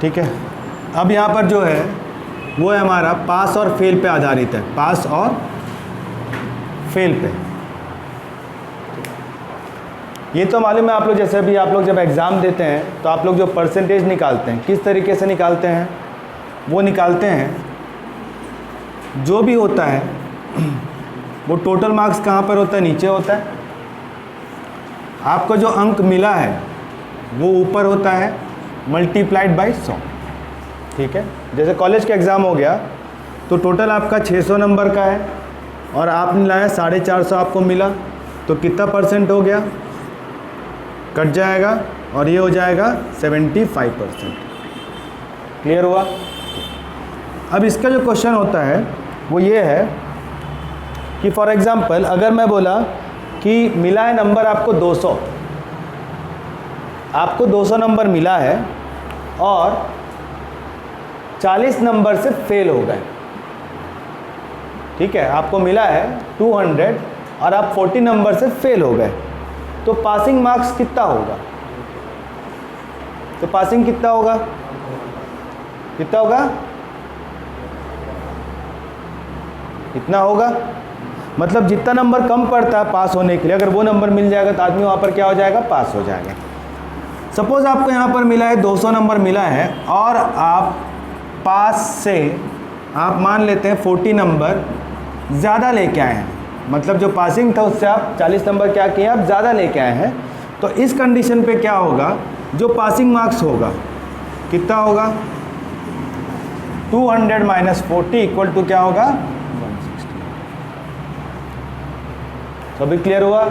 ठीक है, अब यहाँ पर जो है वो है हमारा पास और फेल पे आधारित है, पास और फेल पे। ये तो मालूम है आप लोग, जैसे भी आप लोग जब एग्ज़ाम देते हैं तो आप लोग जो परसेंटेज निकालते हैं किस तरीके से निकालते हैं, वो निकालते हैं जो भी होता है वो टोटल मार्क्स कहाँ पर होता है, नीचे होता है। आपको जो अंक मिला है वो ऊपर होता है मल्टीप्लाइड बाई 100। ठीक है, जैसे कॉलेज का एग्ज़ाम हो गया तो टोटल आपका 600 नंबर का है और आपने लाया 450 आपको मिला, तो कितना परसेंट हो गया, कट जाएगा और ये हो जाएगा 75%। क्लियर हुआ। अब इसका जो क्वेश्चन होता है वो ये है कि फॉर एग्ज़ाम्पल अगर मैं बोला कि मिला है नंबर आपको 200, आपको 200 नंबर मिला है और 40 नंबर से फेल हो गए। ठीक है, आपको मिला है 200 और आप 40 नंबर से फेल हो गए, तो पासिंग मार्क्स कितना होगा, तो पासिंग कितना होगा, कितना होगा, इतना होगा। मतलब जितना नंबर कम पड़ता है पास होने के लिए, अगर वो नंबर मिल जाएगा तो आदमी वहाँ पर क्या हो जाएगा, पास हो जाएगा। सपोज़ आपको यहाँ पर मिला है 200 नंबर मिला है और आप पास से आप मान लेते हैं 40 नंबर ज़्यादा लेके आए हैं, मतलब जो पासिंग था उससे आप 40 नंबर क्या किए, आप ज़्यादा लेके आए हैं। तो इस कंडीशन पे क्या होगा, जो पासिंग मार्क्स होगा कितना होगा, 200 माइनस 40 इक्वल टू क्या होगा, 160। तो अभी क्लियर हुआ।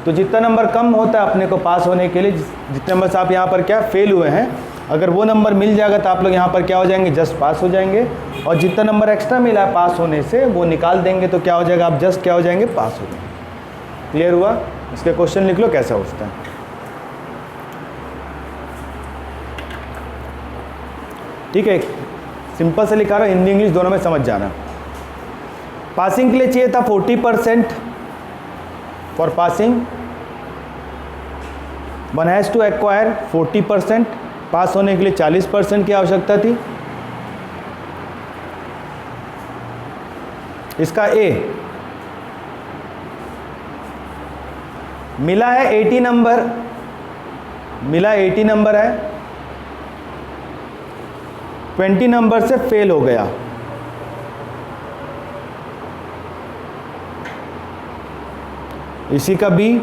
तो जितना नंबर कम होता है अपने को पास होने के लिए, जितने नंबर से आप यहाँ पर क्या फेल हुए हैं, अगर वो नंबर मिल जाएगा तो आप लोग यहाँ पर क्या हो जाएंगे, जस्ट पास हो जाएंगे। और जितना नंबर एक्स्ट्रा मिला है पास होने से वो निकाल देंगे तो क्या हो जाएगा, आप जस्ट क्या हो जाएंगे, पास हो जाएंगे। क्लियर हुआ। इसके क्वेश्चन लिख लो कैसा होता है। ठीक है, सिंपल से लिखा रहा हूँ, हिंदी इंग्लिश दोनों में समझ जाना। पासिंग के लिए चाहिए था 40%। For passing one has to acquire 40%। Pass होने के लिए 40% की आवश्यकता थी। इसका ए मिला है 80 नंबर, मिला 80 नंबर है, 20 नंबर से फेल हो गया। इसी का बी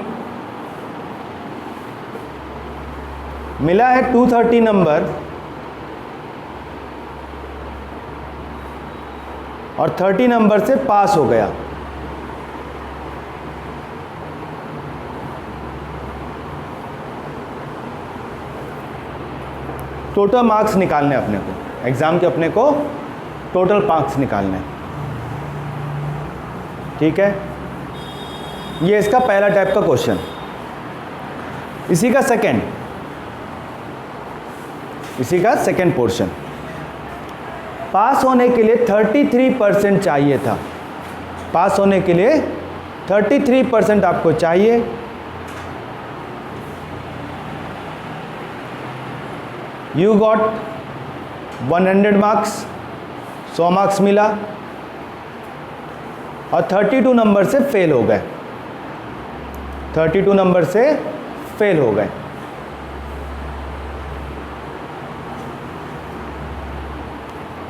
मिला है 230 नंबर और 30 नंबर से पास हो गया। टोटल मार्क्स निकालने अपने को, एग्जाम के अपने को टोटल मार्क्स निकालने। ठीक है, ये इसका पहला टाइप का क्वेश्चन। इसी का सेकंड पोर्शन, पास होने के लिए 33% चाहिए था। पास होने के लिए 33% आपको चाहिए। यू गॉट 100 मार्क्स, 100 मार्क्स मिला और 32 नंबर से फेल हो गए, 32 नंबर से फेल हो गए।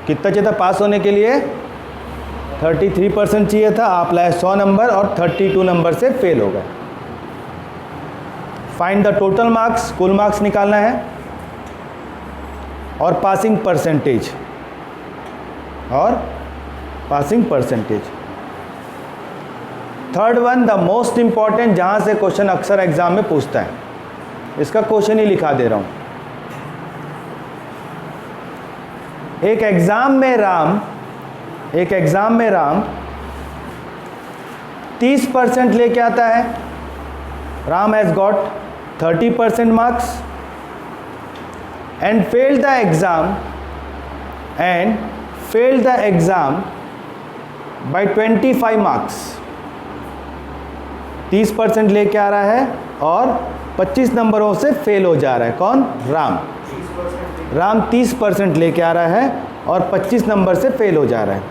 कितना चाहिए था पास होने के लिए, 33% चाहिए था, आप लाए 100 नंबर और 32 नंबर से फेल हो गए। फाइंड द टोटल मार्क्स, कुल मार्क्स निकालना है और passing percentage, third one the most important, जहां से क्वेश्चन अक्सर एग्जाम में पूछता है, इसका क्वेश्चन ही लिखा दे रहा हूं। एक एग्जाम में राम 30% लेके आता है। Ram has got 30% marks and failed the exam by 25 marks। 30% लेके आ रहा है और 25 नंबरों से फेल हो जा रहा है। कौन? राम। 30% राम 30% लेके आ रहा है और 25 नंबर से फेल हो जा रहा है।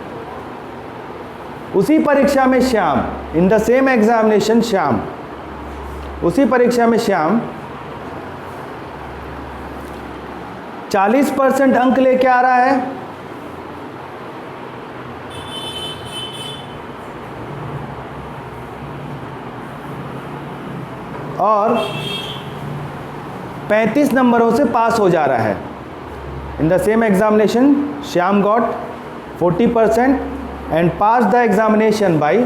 उसी परीक्षा में Shyam, in the same examination Shyam, उसी परीक्षा में श्याम 40% अंक लेके आ रहा है और 35 नंबरों से पास हो जा रहा है। In the same examination Shyam got 40% and pass the examination by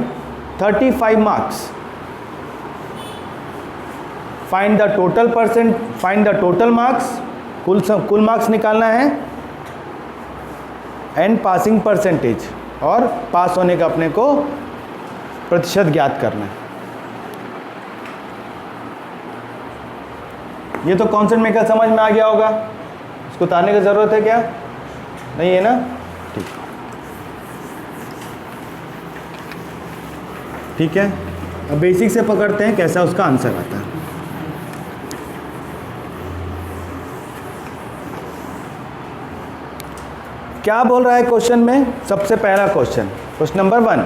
35 marks. Find the total marks, कुल मार्क्स निकालना है, एंड पासिंग परसेंटेज, और पास होने का अपने को प्रतिशत ज्ञात करना है। ये तो कॉन्सेप्ट मेकर समझ में आ गया होगा, इसको उतारने की ज़रूरत है क्या? नहीं है ना? ठीक, ठीक है। अब बेसिक से पकड़ते हैं कैसा उसका आंसर आता है। क्या बोल रहा है क्वेश्चन में? सबसे पहला क्वेश्चन नंबर 1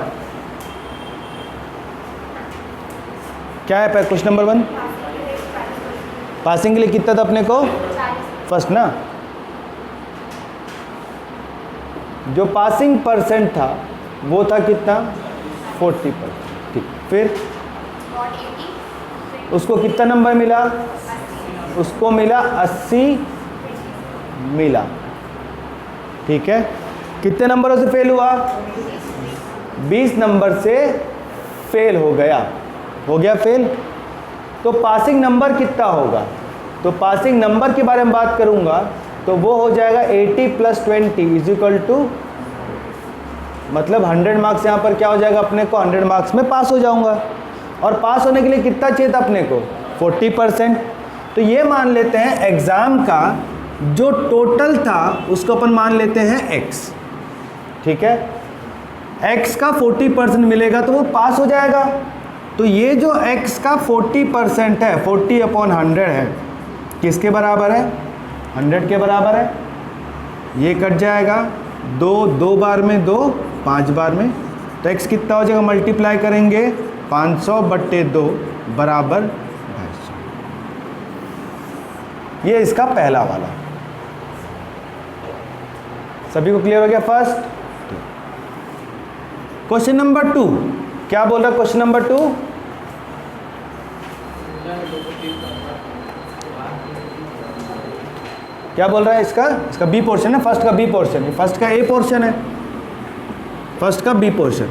क्या है? क्वेश्चन नंबर 1 पासिंग के लिए कितना था अपने को? फर्स्ट ना, जो पासिंग परसेंट था वो था कितना? 40%। ठीक, फिर उसको कितना नंबर मिला? उसको मिला 80 मिला। ठीक है, कितने नंबरों से फेल हुआ? 20 नंबर से फेल हो गया फेल। तो पासिंग नंबर कितना होगा? तो पासिंग नंबर के बारे में बात करूंगा तो वो हो जाएगा 80 + 20 = मतलब 100 मार्क्स। यहाँ पर क्या हो जाएगा अपने को? 100 मार्क्स में पास हो जाऊंगा। और पास होने के लिए कितना चाहिए था अपने को? 40%। तो ये मान लेते हैं एग्ज़ाम का जो टोटल था उसको अपन मान लेते हैं x। ठीक है, x का 40% मिलेगा तो वो पास हो जाएगा। तो ये जो x का 40% है, 40/100 है, किसके बराबर है? 100 के बराबर है। ये कट जाएगा, 2 बार में 2, 5 बार में, तो x कितना हो जाएगा? मल्टीप्लाई करेंगे 500/2 बराबर 250। ये इसका पहला वाला। सभी को क्लियर हो गया? फर्स्ट। क्वेश्चन नंबर 2 क्या बोल रहा है? क्वेश्चन नंबर 2 क्या बोल रहा है? इसका बी पोर्शन है, फर्स्ट का बी पोर्शन है, फर्स्ट का ए पोर्शन है, फर्स्ट का बी पोर्शन।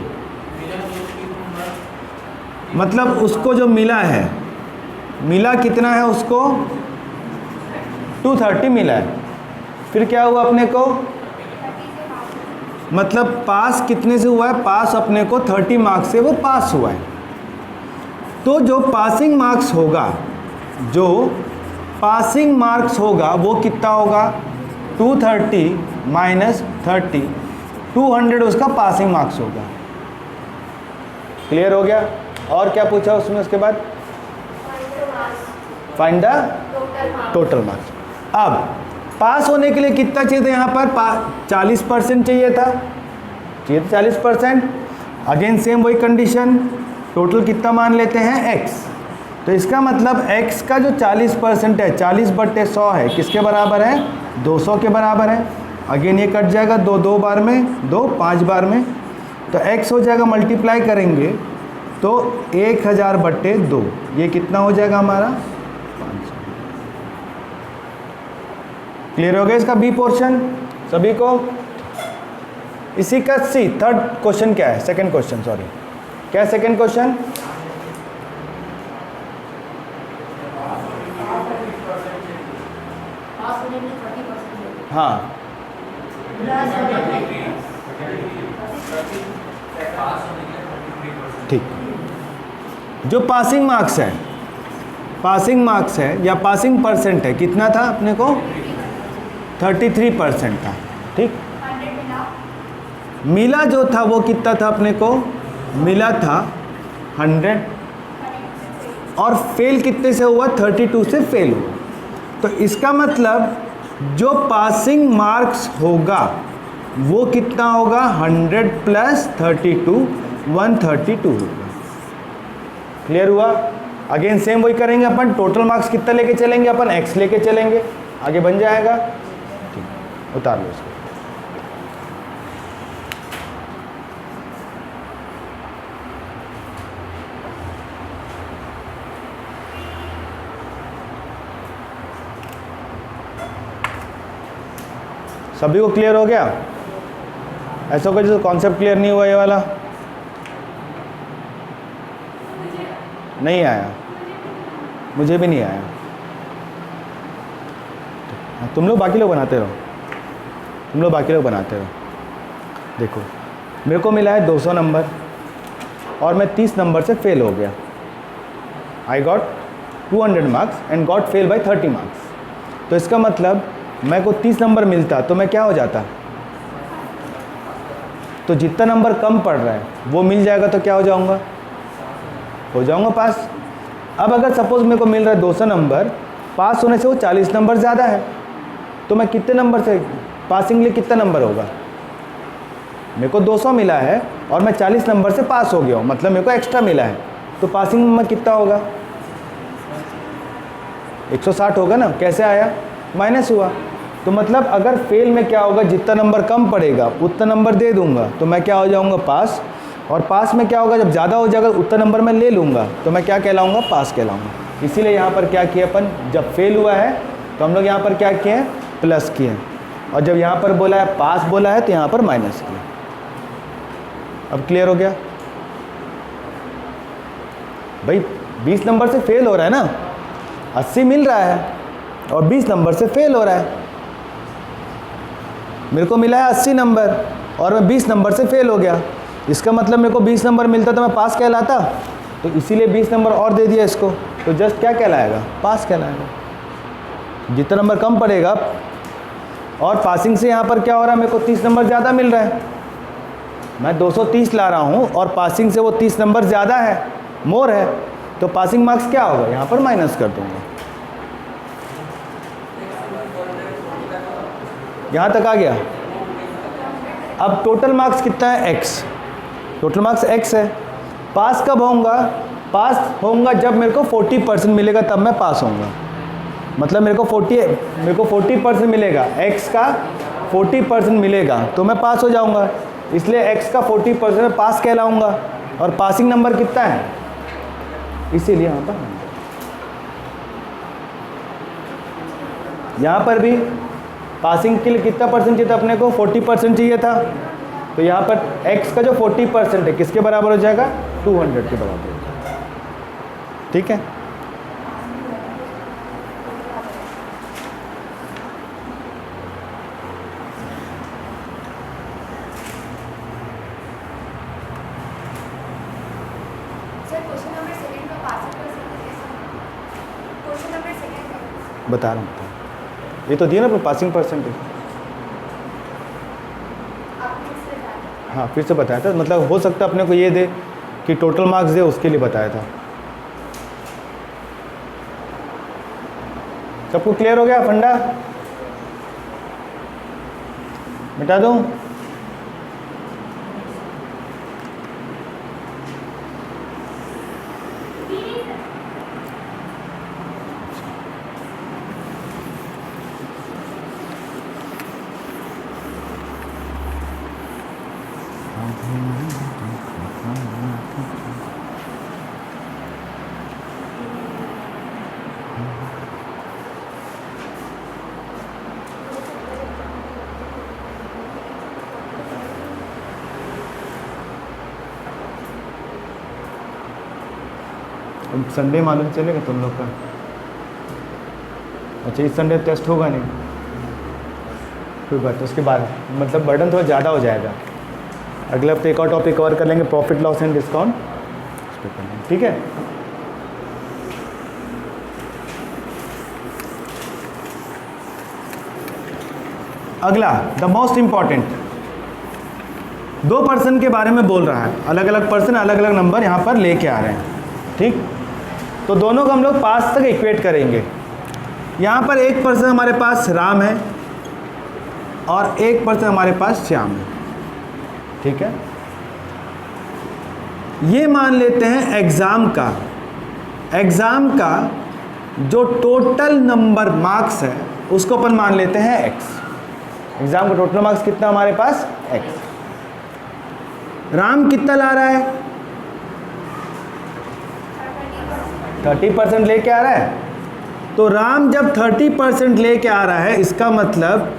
मतलब उसको जो मिला है, मिला कितना है उसको? 230 मिला है। फिर क्या हुआ अपने को? मतलब पास कितने से हुआ है? पास अपने को 30 मार्क्स से वो पास हुआ है। तो जो पासिंग मार्क्स होगा, वो कितना होगा? 230 - 30, 200 उसका पासिंग मार्क्स होगा। क्लियर हो गया? और क्या पूछा उसमें उसके बाद? Find the total marks. अब पास होने के लिए कितना चाहिए था? यहाँ पर 40% चाहिए था 40%। अगेन सेम वही कंडीशन, टोटल कितना मान लेते हैं? x। तो इसका मतलब x का जो 40% है, 40/100 है, किसके बराबर है? 200 के बराबर है। अगेन ये कट जाएगा, 2 बार में 2, 5 बार में, तो x हो जाएगा, मल्टीप्लाई करेंगे तो 1000/2, ये कितना हो जाएगा हमारा? 500। क्लियर हो गया इसका बी पोर्शन सभी को? इसी का सी थर्ड क्वेश्चन क्या है? सेकंड क्वेश्चन, सॉरी, क्या है सेकंड क्वेश्चन? हाँ, ठीक। जो पासिंग मार्क्स है या पासिंग परसेंट है, कितना था अपने को? 33% था। ठीक, मिला जो था वो कितना था अपने को? मिला था 100, और फेल कितने से हुआ? 32 से फेल हुआ। तो इसका मतलब जो पासिंग मार्क्स होगा वो कितना होगा, 100 प्लस 32, 132 होगा। क्लियर हुआ? अगेन सेम वही करेंगे अपन, टोटल मार्क्स कितना लेके चलेंगे अपन, x लेके चलेंगे, आगे बन जाएगा। ठीक, उतार लो इसको। सभी को क्लियर हो गया? ऐसा कोई जो कॉन्सेप्ट क्लियर नहीं हुआ ये वाला? नहीं आया? मुझे भी नहीं आया। तुम लोग बाकी लोग बनाते रहो, तुम लोग बाकी लोग बनाते रहो। देखो मेरे को मिला है 200 नंबर और मैं 30 नंबर से फेल हो गया। I got 200 marks and got fail by 30 marks. तो इसका मतलब मैं को 30 नंबर मिलता तो मैं क्या हो जाता, तो जितना नंबर कम पड़ रहा है वो मिल जाएगा तो क्या हो जाऊंगा, हो जाऊंगा पास। अब अगर सपोज मेरे को मिल रहा है 200 नंबर, पास होने से वो 40 नंबर ज़्यादा है, तो मैं कितने नंबर से पासिंग लिए कितना नंबर होगा, मेरे को 200 मिला है और मैं 40 नंबर से पास हो गया हूँ, मतलब मेरे को एक्स्ट्रा मिला है, तो पासिंग में कितना होगा, 160 होगा ना। कैसे आया, माइनस हुआ। तो मतलब अगर फेल में क्या होगा, जितना नंबर कम पड़ेगा उतना नंबर दे दूंगा तो मैं क्या हो जाऊंगा, पास। और पास में क्या होगा, जब ज़्यादा हो जाएगा उतना नंबर मैं ले लूँगा तो मैं क्या कहलाऊँगा, पास कहलाऊँगा। इसीलिए यहाँ पर क्या किया अपन, जब फेल हुआ है तो हम लोग यहाँ पर क्या किए हैं, प्लस किए, और जब यहाँ पर बोला है पास बोला है तो यहाँ पर माइनस किया। अब क्लियर हो गया भाई? 20 नंबर से फेल हो रहा है ना, 80 मिल रहा है और 20 नंबर से फेल हो रहा है। मेरे को मिला है 80 नंबर और मैं 20 नंबर से फेल हो गया, इसका मतलब मेरे को 20 नंबर मिलता तो मैं पास कहलाता, तो इसीलिए 20 नंबर और दे दिया इसको, तो जस्ट क्या कहलाएगा, पास कहलाएगा। जितना नंबर कम पड़ेगा, और पासिंग से यहाँ पर क्या हो रहा है, मेरे को 30 नंबर ज़्यादा मिल रहा है, मैं 230 ला रहा हूँ और पासिंग से वो 30 नंबर ज़्यादा है, मोर है, तो पासिंग मार्क्स क्या होगा, यहाँ पर माइनस कर दूँगा। यहाँ तक आ गया? अब टोटल मार्क्स कितना है, x, टोटल मार्क्स x है। पास कब होऊंगा, पास होऊंगा जब मेरे को 40% मिलेगा, तब मैं पास होऊंगा। मतलब मेरे को 40% मिलेगा, x का 40% मिलेगा तो मैं पास हो जाऊंगा, इसलिए x का 40% में पास कहलाऊंगा। और पासिंग नंबर कितना है, इसीलिए यहाँ पर भी पासिंग के लिए कितना परसेंट चाहिए था अपने को, 40% चाहिए था, तो यहाँ पर x का जो 40% है किसके बराबर हो जाएगा, 200 के बराबर हो जाएगा। ठीक है? बता रहा हूँ, ये तो दिया ना पासिंग परसेंटेज। हाँ फिर से बताया था, मतलब हो सकता है अपने को ये दे कि टोटल मार्क्स दे, उसके लिए बताया था। सबको क्लियर हो गया फंडा? मिटा दूँ? संडे मालूम चलेगा तुम लोग का? अच्छा इस संडे टेस्ट होगा नहीं, कोई बात, उसके बाद मतलब बर्डन थोड़ा ज़्यादा हो जाएगा। अगले हफ्ते एक और टॉपिक कवर कर लेंगे, प्रॉफिट लॉस एंड डिस्काउंट, उस पर कर लेंगे। ठीक है? अगला द मोस्ट इम्पॉर्टेंट, 2 पर्सन के बारे में बोल रहा है, अलग अलग पर्सन अलग अलग नंबर यहाँ पर लेके आ रहे हैं। ठीक, तो दोनों को हम लोग पास तक इक्वेट करेंगे। यहाँ पर 1% हमारे पास राम है और 1% हमारे पास श्याम है, ठीक है। ये मान लेते हैं एग्ज़ाम का जो टोटल नंबर मार्क्स है उसको अपन मान लेते हैं x। एग्ज़ाम का टोटल मार्क्स कितना हमारे पास x। राम कितना ला रहा है? 30% लेके आ रहा है। तो राम जब 30% लेके आ रहा है, इसका मतलब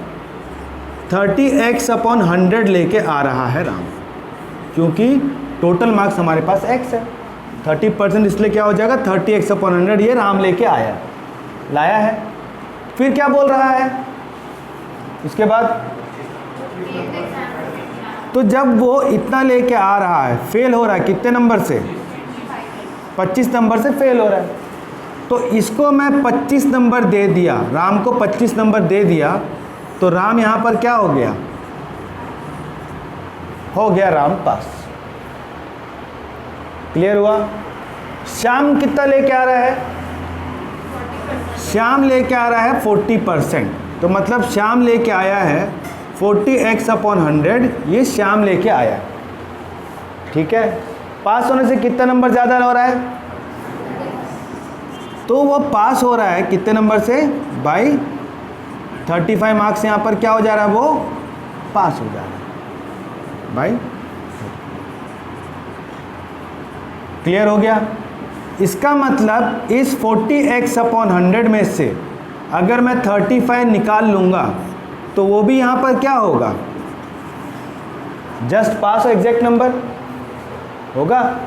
30x/100 लेके आ रहा है राम, क्योंकि टोटल मार्क्स हमारे पास x है। 30% इसलिए क्या हो जाएगा, 30x/100 ये राम लेके लाया है। फिर क्या बोल रहा है इसके बाद? तो जब वो इतना लेके आ रहा है, फेल हो रहा है कितने नंबर से? 25 नंबर से फेल हो रहा है। तो इसको मैं 25 नंबर दे दिया, राम को 25 नंबर दे दिया, तो राम यहाँ पर क्या हो गया? हो गया राम पास। क्लियर हुआ? श्याम कितना लेके आ रहा है? श्याम लेके आ रहा है 40%। तो मतलब श्याम लेके आया है 40x/100, ये श्याम लेके आया, ठीक है। पास होने से कितना नंबर ज़्यादा हो रहा है? तो वो पास हो रहा है कितने नंबर से? By 35 marks. यहाँ पर क्या हो जा रहा है? वो पास हो जा रहा है बाई। क्लियर हो गया? इसका मतलब इस 40x/100 में से अगर मैं 35 निकाल लूँगा तो वो भी यहाँ पर क्या होगा? जस्ट पास, एग्जैक्ट नंबर होगा।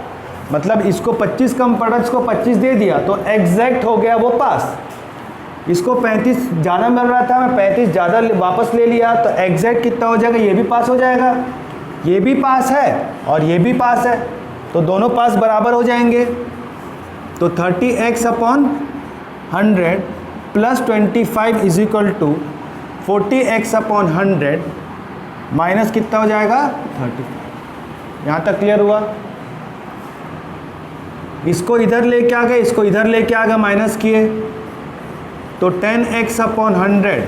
मतलब इसको 25 कम पड़ा, इसको 25 दे दिया तो एग्जैक्ट हो गया वो पास। इसको 35 ज़्यादा मिल रहा था, मैं 35 ज़्यादा वापस ले लिया, तो एग्जैक्ट कितना हो जाएगा? ये भी पास हो जाएगा, ये भी पास है और ये भी पास है, तो दोनों पास बराबर हो जाएंगे। तो 30x/100 plus 25 is equal to 40x/100 minus कितना हो जाएगा? 35। यहाँ तक क्लियर हुआ? इसको इधर लेके आ गए, इसको इधर लेके आ गए, माइनस किए, तो 10x/100,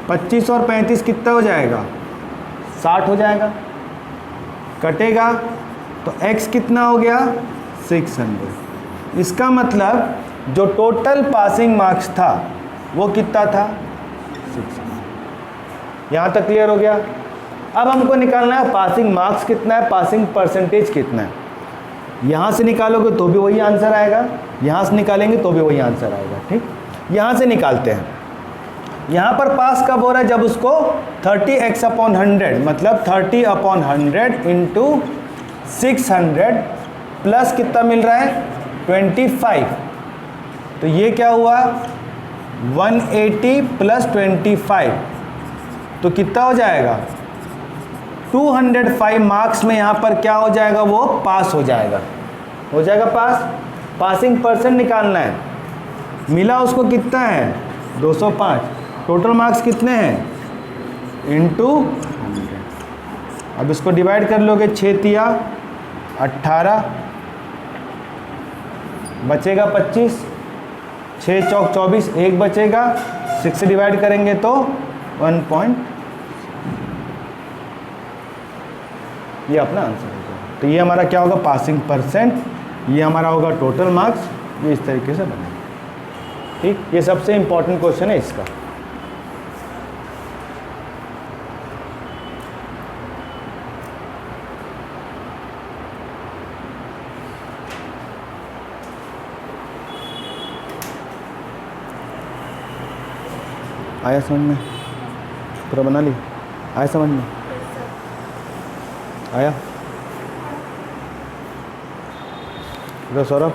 25 और 35 कितना हो जाएगा? 60 हो जाएगा। कटेगा तो x कितना हो गया? 600। इसका मतलब जो टोटल पासिंग मार्क्स था वो कितना था? 600। यहाँ तक क्लियर हो गया? अब हमको निकालना है पासिंग मार्क्स कितना है, पासिंग परसेंटेज कितना है। यहाँ से निकालोगे तो भी वही आंसर आएगा, यहाँ से निकालेंगे तो भी वही आंसर आएगा, ठीक। यहाँ से निकालते हैं। यहाँ पर पास कब हो रहा है? जब उसको 30x/100 मतलब 30/100 इंटू 600 प्लस कितना मिल रहा है? 25। तो ये क्या हुआ? 180 प्लस 25, तो कितना हो जाएगा? 205 मार्क्स में यहाँ पर क्या हो जाएगा? वो पास हो जाएगा पास। पासिंग परसेंट निकालना है। मिला उसको कितना है? 205। टोटल मार्क्स कितने हैं? इंटू 100। अब इसको डिवाइड कर लोगे, 6 तिया 18, बचेगा 25, 6 चौक 24, 1 बचेगा, 6 से डिवाइड करेंगे तो 1. ये अपना आंसर होगा। तो ये हमारा क्या होगा? Passing percent. ये हमारा होगा टोटल मार्क्स। ये इस तरीके से बनेगा, ठीक। ये सबसे इम्पोर्टेंट क्वेश्चन है इसका। आया समझ में? पूरा बना ली? आया समझ में? आया? सौरभ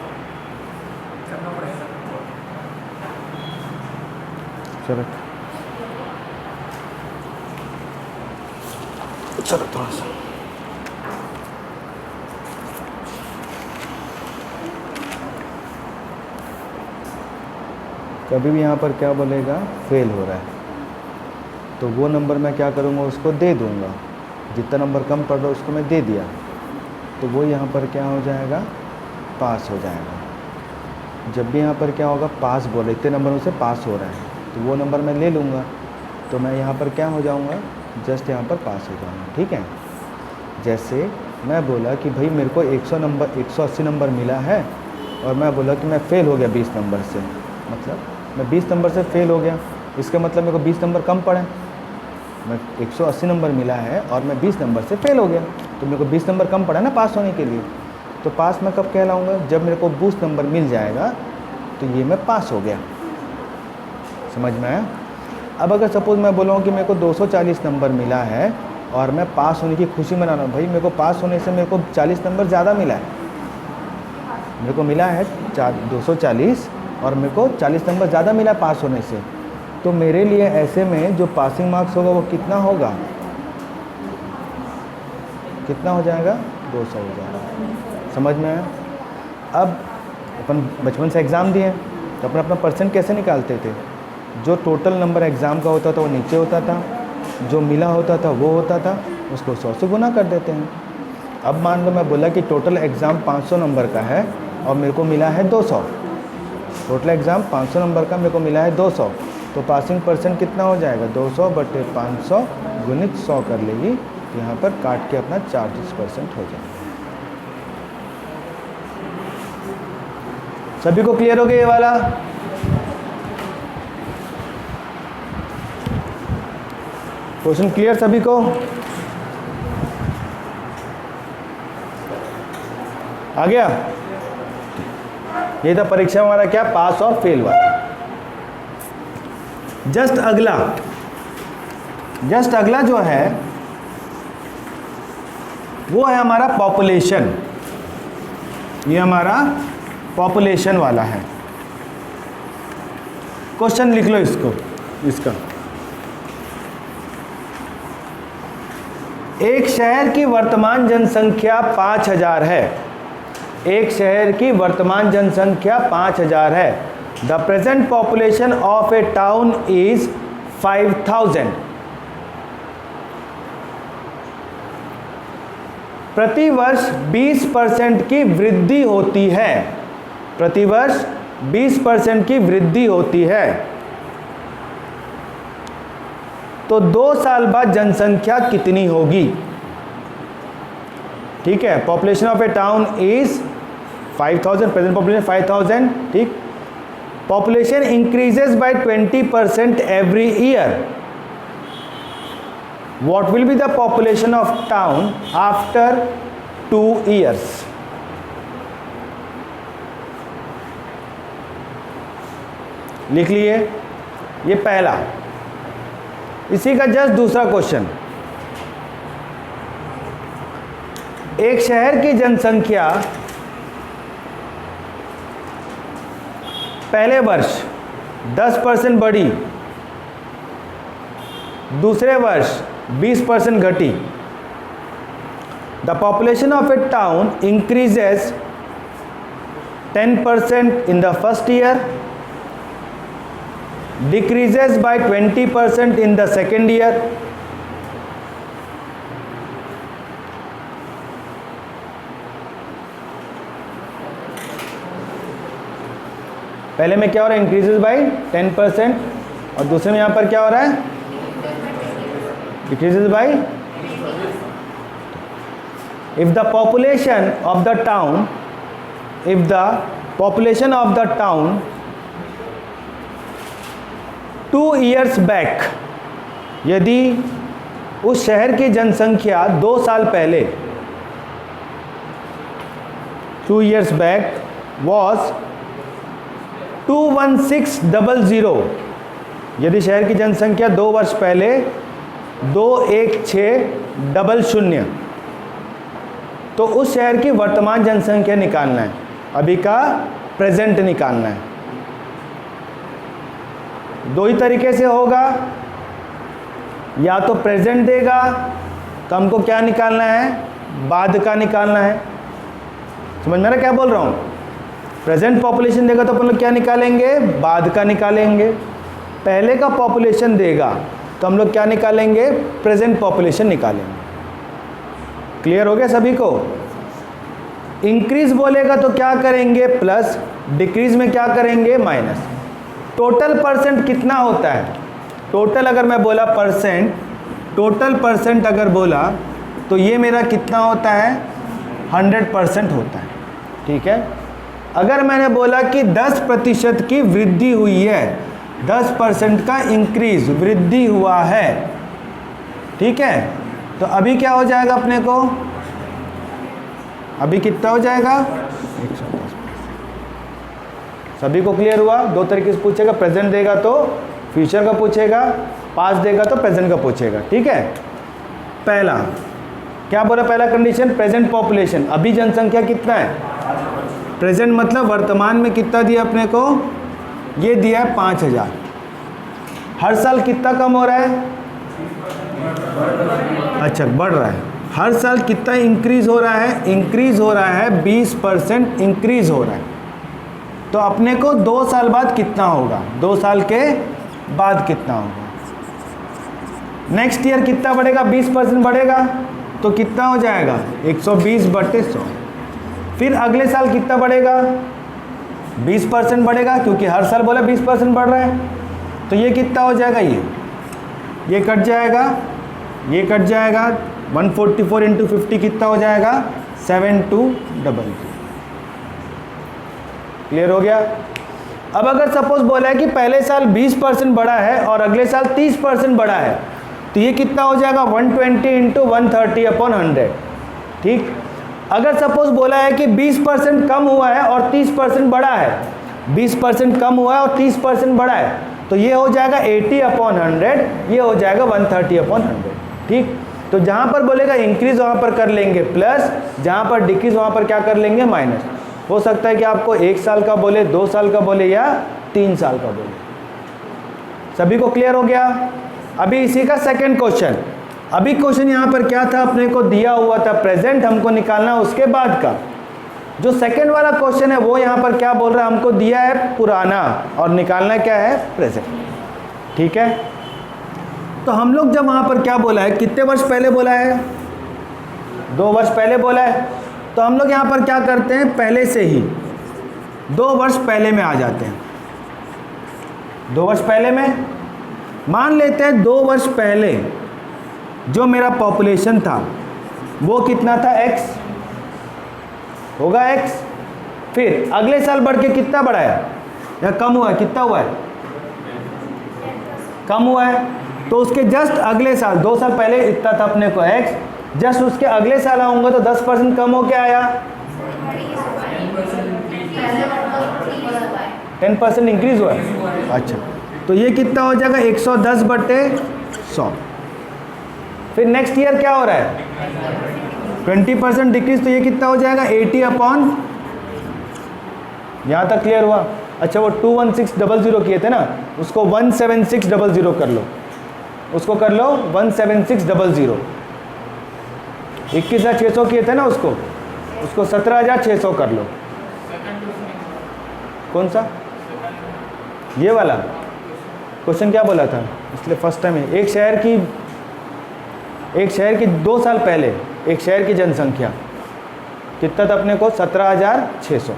चलो थोड़ा सा कभी भी यहाँ पर क्या बोलेगा? फेल हो रहा है, तो वो नंबर मैं क्या करूँगा? उसको दे दूँगा। जितना नंबर कम पड़ रहा है उसको मैं दे दिया, तो वो यहाँ पर क्या हो जाएगा? पास हो जाएगा। जब भी यहाँ पर क्या होगा? पास बोले, इतने नंबरों से पास हो रहा है, तो वो नंबर मैं ले लूँगा, तो मैं यहाँ पर क्या हो जाऊँगा, जस्ट यहाँ पर पास हो जाऊँगा। ठीक है, जैसे मैं बोला कि भाई मेरे को 180 नंबर मिला है और मैं बोला कि मैं फ़ेल हो गया 20 नंबर से, मतलब मैं 20 नंबर से फ़ेल हो गया, इसका मतलब मेरे को 20 नंबर कम पड़े। मैं 180 नंबर मिला है और मैं 20 नंबर से फ़ेल हो गया, तो मेरे को 20 नंबर कम पड़ा ना पास होने के लिए। तो पास मैं कब कहलाऊँगा, जब मेरे को 20 नंबर मिल जाएगा तो ये मैं पास हो गया। समझ में आया? अब अगर सपोज़ मैं बोलूँ कि मेरे को 240 नंबर मिला है और मैं पास होने की खुशी मना रहा हूँ, भाई मेरे को पास होने से मेरे को 40 नंबर ज़्यादा मिला है, मेरे को मिला है 240 और मेरे को 40 नंबर ज़्यादा मिला पास होने से, तो मेरे लिए ऐसे में जो पासिंग मार्क्स होगा वो कितना होगा, कितना हो जाएगा, 200 हो जाएगा। समझ में आया? अब अपन बचपन से एग्ज़ाम दिए तो अपन अपना परसेंट कैसे निकालते थे, जो टोटल नंबर एग्ज़ाम का होता था वो नीचे होता था, जो मिला होता था वो होता था, उसको 100 से गुना कर देते हैं। अब मान लो मैं बोला कि टोटल एग्ज़ाम 500 नंबर का है और मेरे को मिला है 200, टोटल एग्ज़ाम 500 नंबर का मेरे को मिला है 200, तो पासिंग परसेंट कितना हो जाएगा, 200/500 गुणित 100 कर लेगी, तो यहाँ पर काट के अपना 40% हो जाएगा। सभी को क्लियर हो गया ये वाला? क्वेश्चन क्लियर सभी को? आ गया? ये था परीक्षा हमारा क्या, पास और फेल वाला। जस्ट अगला जो है वो है हमारा पॉपुलेशन। ये हमारा पॉपुलेशन वाला है। क्वेश्चन लिख लो इसका। एक शहर की वर्तमान जनसंख्या 5000 है। एक शहर की वर्तमान जनसंख्या 5000 है। The present population of A town is 5000। प्रतिवर्ष 20% की वृद्धि होती है। प्रतिवर्ष 20% की वृद्धि होती है। तो 2 साल बाद जनसंख्या कितनी होगी? ठीक है, population of A town is 5000, present population 5000। ठीक, population increases by 20% every year. What will be the population of town after 2 years? लिख लिए, ये पहला। इसी का जस्ट दूसरा क्वेश्चन। एक शहर की जनसंख्या पहले वर्ष 10% बढ़ी, दूसरे वर्ष 20% घटी। The population of A town increases 10% in the first year, decreases by 20% in the second year. पहले में क्या हो रहा है, इंक्रीजेस बाय 10%, और दूसरे में यहां पर क्या हो रहा है, decreases by। if the population of the town 2 years back, यदि उस शहर की जनसंख्या 2 साल पहले 2 years back was 21600, यदि शहर की जनसंख्या 2 वर्ष पहले 21600, तो उस शहर की वर्तमान जनसंख्या निकालना है, अभी का प्रेजेंट निकालना है। 2 ही तरीके से होगा, या तो प्रेजेंट देगा तो हमको क्या निकालना है, बाद का निकालना है। समझ में ना क्या बोल रहा हूँ? प्रेजेंट पॉपुलेशन देगा तो अपन लोग क्या निकालेंगे, बाद का निकालेंगे। पहले का पॉपुलेशन देगा तो हम लोग क्या निकालेंगे, प्रेजेंट पॉपुलेशन निकालेंगे। क्लियर हो गया सभी को? इंक्रीज बोलेगा तो क्या करेंगे, प्लस, डिक्रीज में क्या करेंगे, माइनस। टोटल परसेंट कितना होता है? टोटल अगर मैं बोला परसेंट, टोटल परसेंट अगर बोला तो ये मेरा कितना होता है? 100% होता है। ठीक है। अगर मैंने बोला कि 10% की वृद्धि हुई है, 10% का इंक्रीज, वृद्धि हुआ है, ठीक है, तो अभी क्या हो जाएगा अपने को? अभी कितना हो जाएगा? 110। सभी को क्लियर हुआ? दो तरीके से पूछेगा, प्रेजेंट देगा तो फ्यूचर का पूछेगा, पास्ट देगा तो प्रेजेंट का पूछेगा। ठीक है। पहला क्या बोला? पहला कंडीशन प्रेजेंट पॉपुलेशन, अभी जनसंख्या कितना है? प्रेजेंट मतलब वर्तमान में कितना दिया अपने को? ये दिया है 5000। हर साल कितना कम हो रहा है? अच्छा, बढ़ रहा है। हर साल कितना इंक्रीज हो रहा है? इंक्रीज हो रहा है 20% इंक्रीज हो रहा है। तो अपने को 2 साल बाद कितना होगा? 2 साल के बाद कितना होगा? नेक्स्ट ईयर कितना बढ़ेगा? 20% बढ़ेगा, तो कितना हो जाएगा? 120/100। फिर अगले साल कितना बढ़ेगा? 20% बढ़ेगा, क्योंकि हर साल बोला 20% बढ़ रहा है। तो ये कितना हो जाएगा? ये कट जाएगा, ये कट जाएगा। 144 × 50 कितना हो जाएगा? 7200। क्लियर हो गया? अब अगर सपोज बोला है कि पहले साल 20% बढ़ा है और अगले साल 30% बढ़ा है, तो ये कितना हो जाएगा? 120 × 130/100। ठीक। अगर सपोज बोला है कि 20% कम हुआ है और 30% बढ़ा है, 20% कम हुआ है और 30% बढ़ा है, तो ये हो जाएगा 80/100, ये हो जाएगा 130/100। ठीक। तो जहाँ पर बोलेगा इंक्रीज वहाँ पर कर लेंगे प्लस, जहाँ पर डिक्रीज वहाँ पर क्या कर लेंगे? माइनस। हो सकता है कि आपको 1 साल का बोले, 2 साल का बोले या 3 साल का बोले। सभी को क्लियर हो गया? अभी इसी का सेकंड क्वेश्चन। अभी क्वेश्चन यहाँ पर क्या था? अपने को दिया हुआ था प्रेजेंट, हमको निकालना उसके बाद का। जो सेकंड वाला क्वेश्चन है वो यहाँ पर क्या बोल रहा है? हमको दिया है पुराना और निकालना क्या है? प्रेजेंट। ठीक है। तो हम लोग जब वहाँ पर क्या बोला है? कितने वर्ष पहले बोला है? 2 वर्ष पहले बोला है। तो हम लोग यहाँ पर क्या करते हैं? पहले से ही 2 वर्ष पहले में आ जाते हैं। 2 वर्ष पहले में मान लेते हैं 2 वर्ष पहले जो मेरा पॉपुलेशन था वो कितना था? x होगा x। फिर अगले साल बढ़ के कितना बढ़ा है या कम हुआ है? कितना हुआ है? कम हुआ है। तो उसके जस्ट अगले साल, 2 साल पहले इतना था अपने को x, जस्ट उसके अगले साल आऊँगा तो 10% कम हो के आया, 10% इंक्रीज हुआ है। अच्छा, तो ये कितना हो जाएगा? 110/100। फिर नेक्स्ट ईयर क्या हो रहा है? 20% डिक्रीज, तो ये कितना हो जाएगा? 80/, यहाँ तक क्लियर हुआ? अच्छा, वो 21600 किए थे ना, उसको 17600 कर लो, उसको कर लो 17600। 21,600 किए थे ना, उसको 17,600 कर लो। कौन सा? ये वाला क्वेश्चन क्या बोला था? इसलिए फर्स्ट टाइम है। एक शहर की 2 साल पहले एक शहर की जनसंख्या कितना था अपने को? 17,600।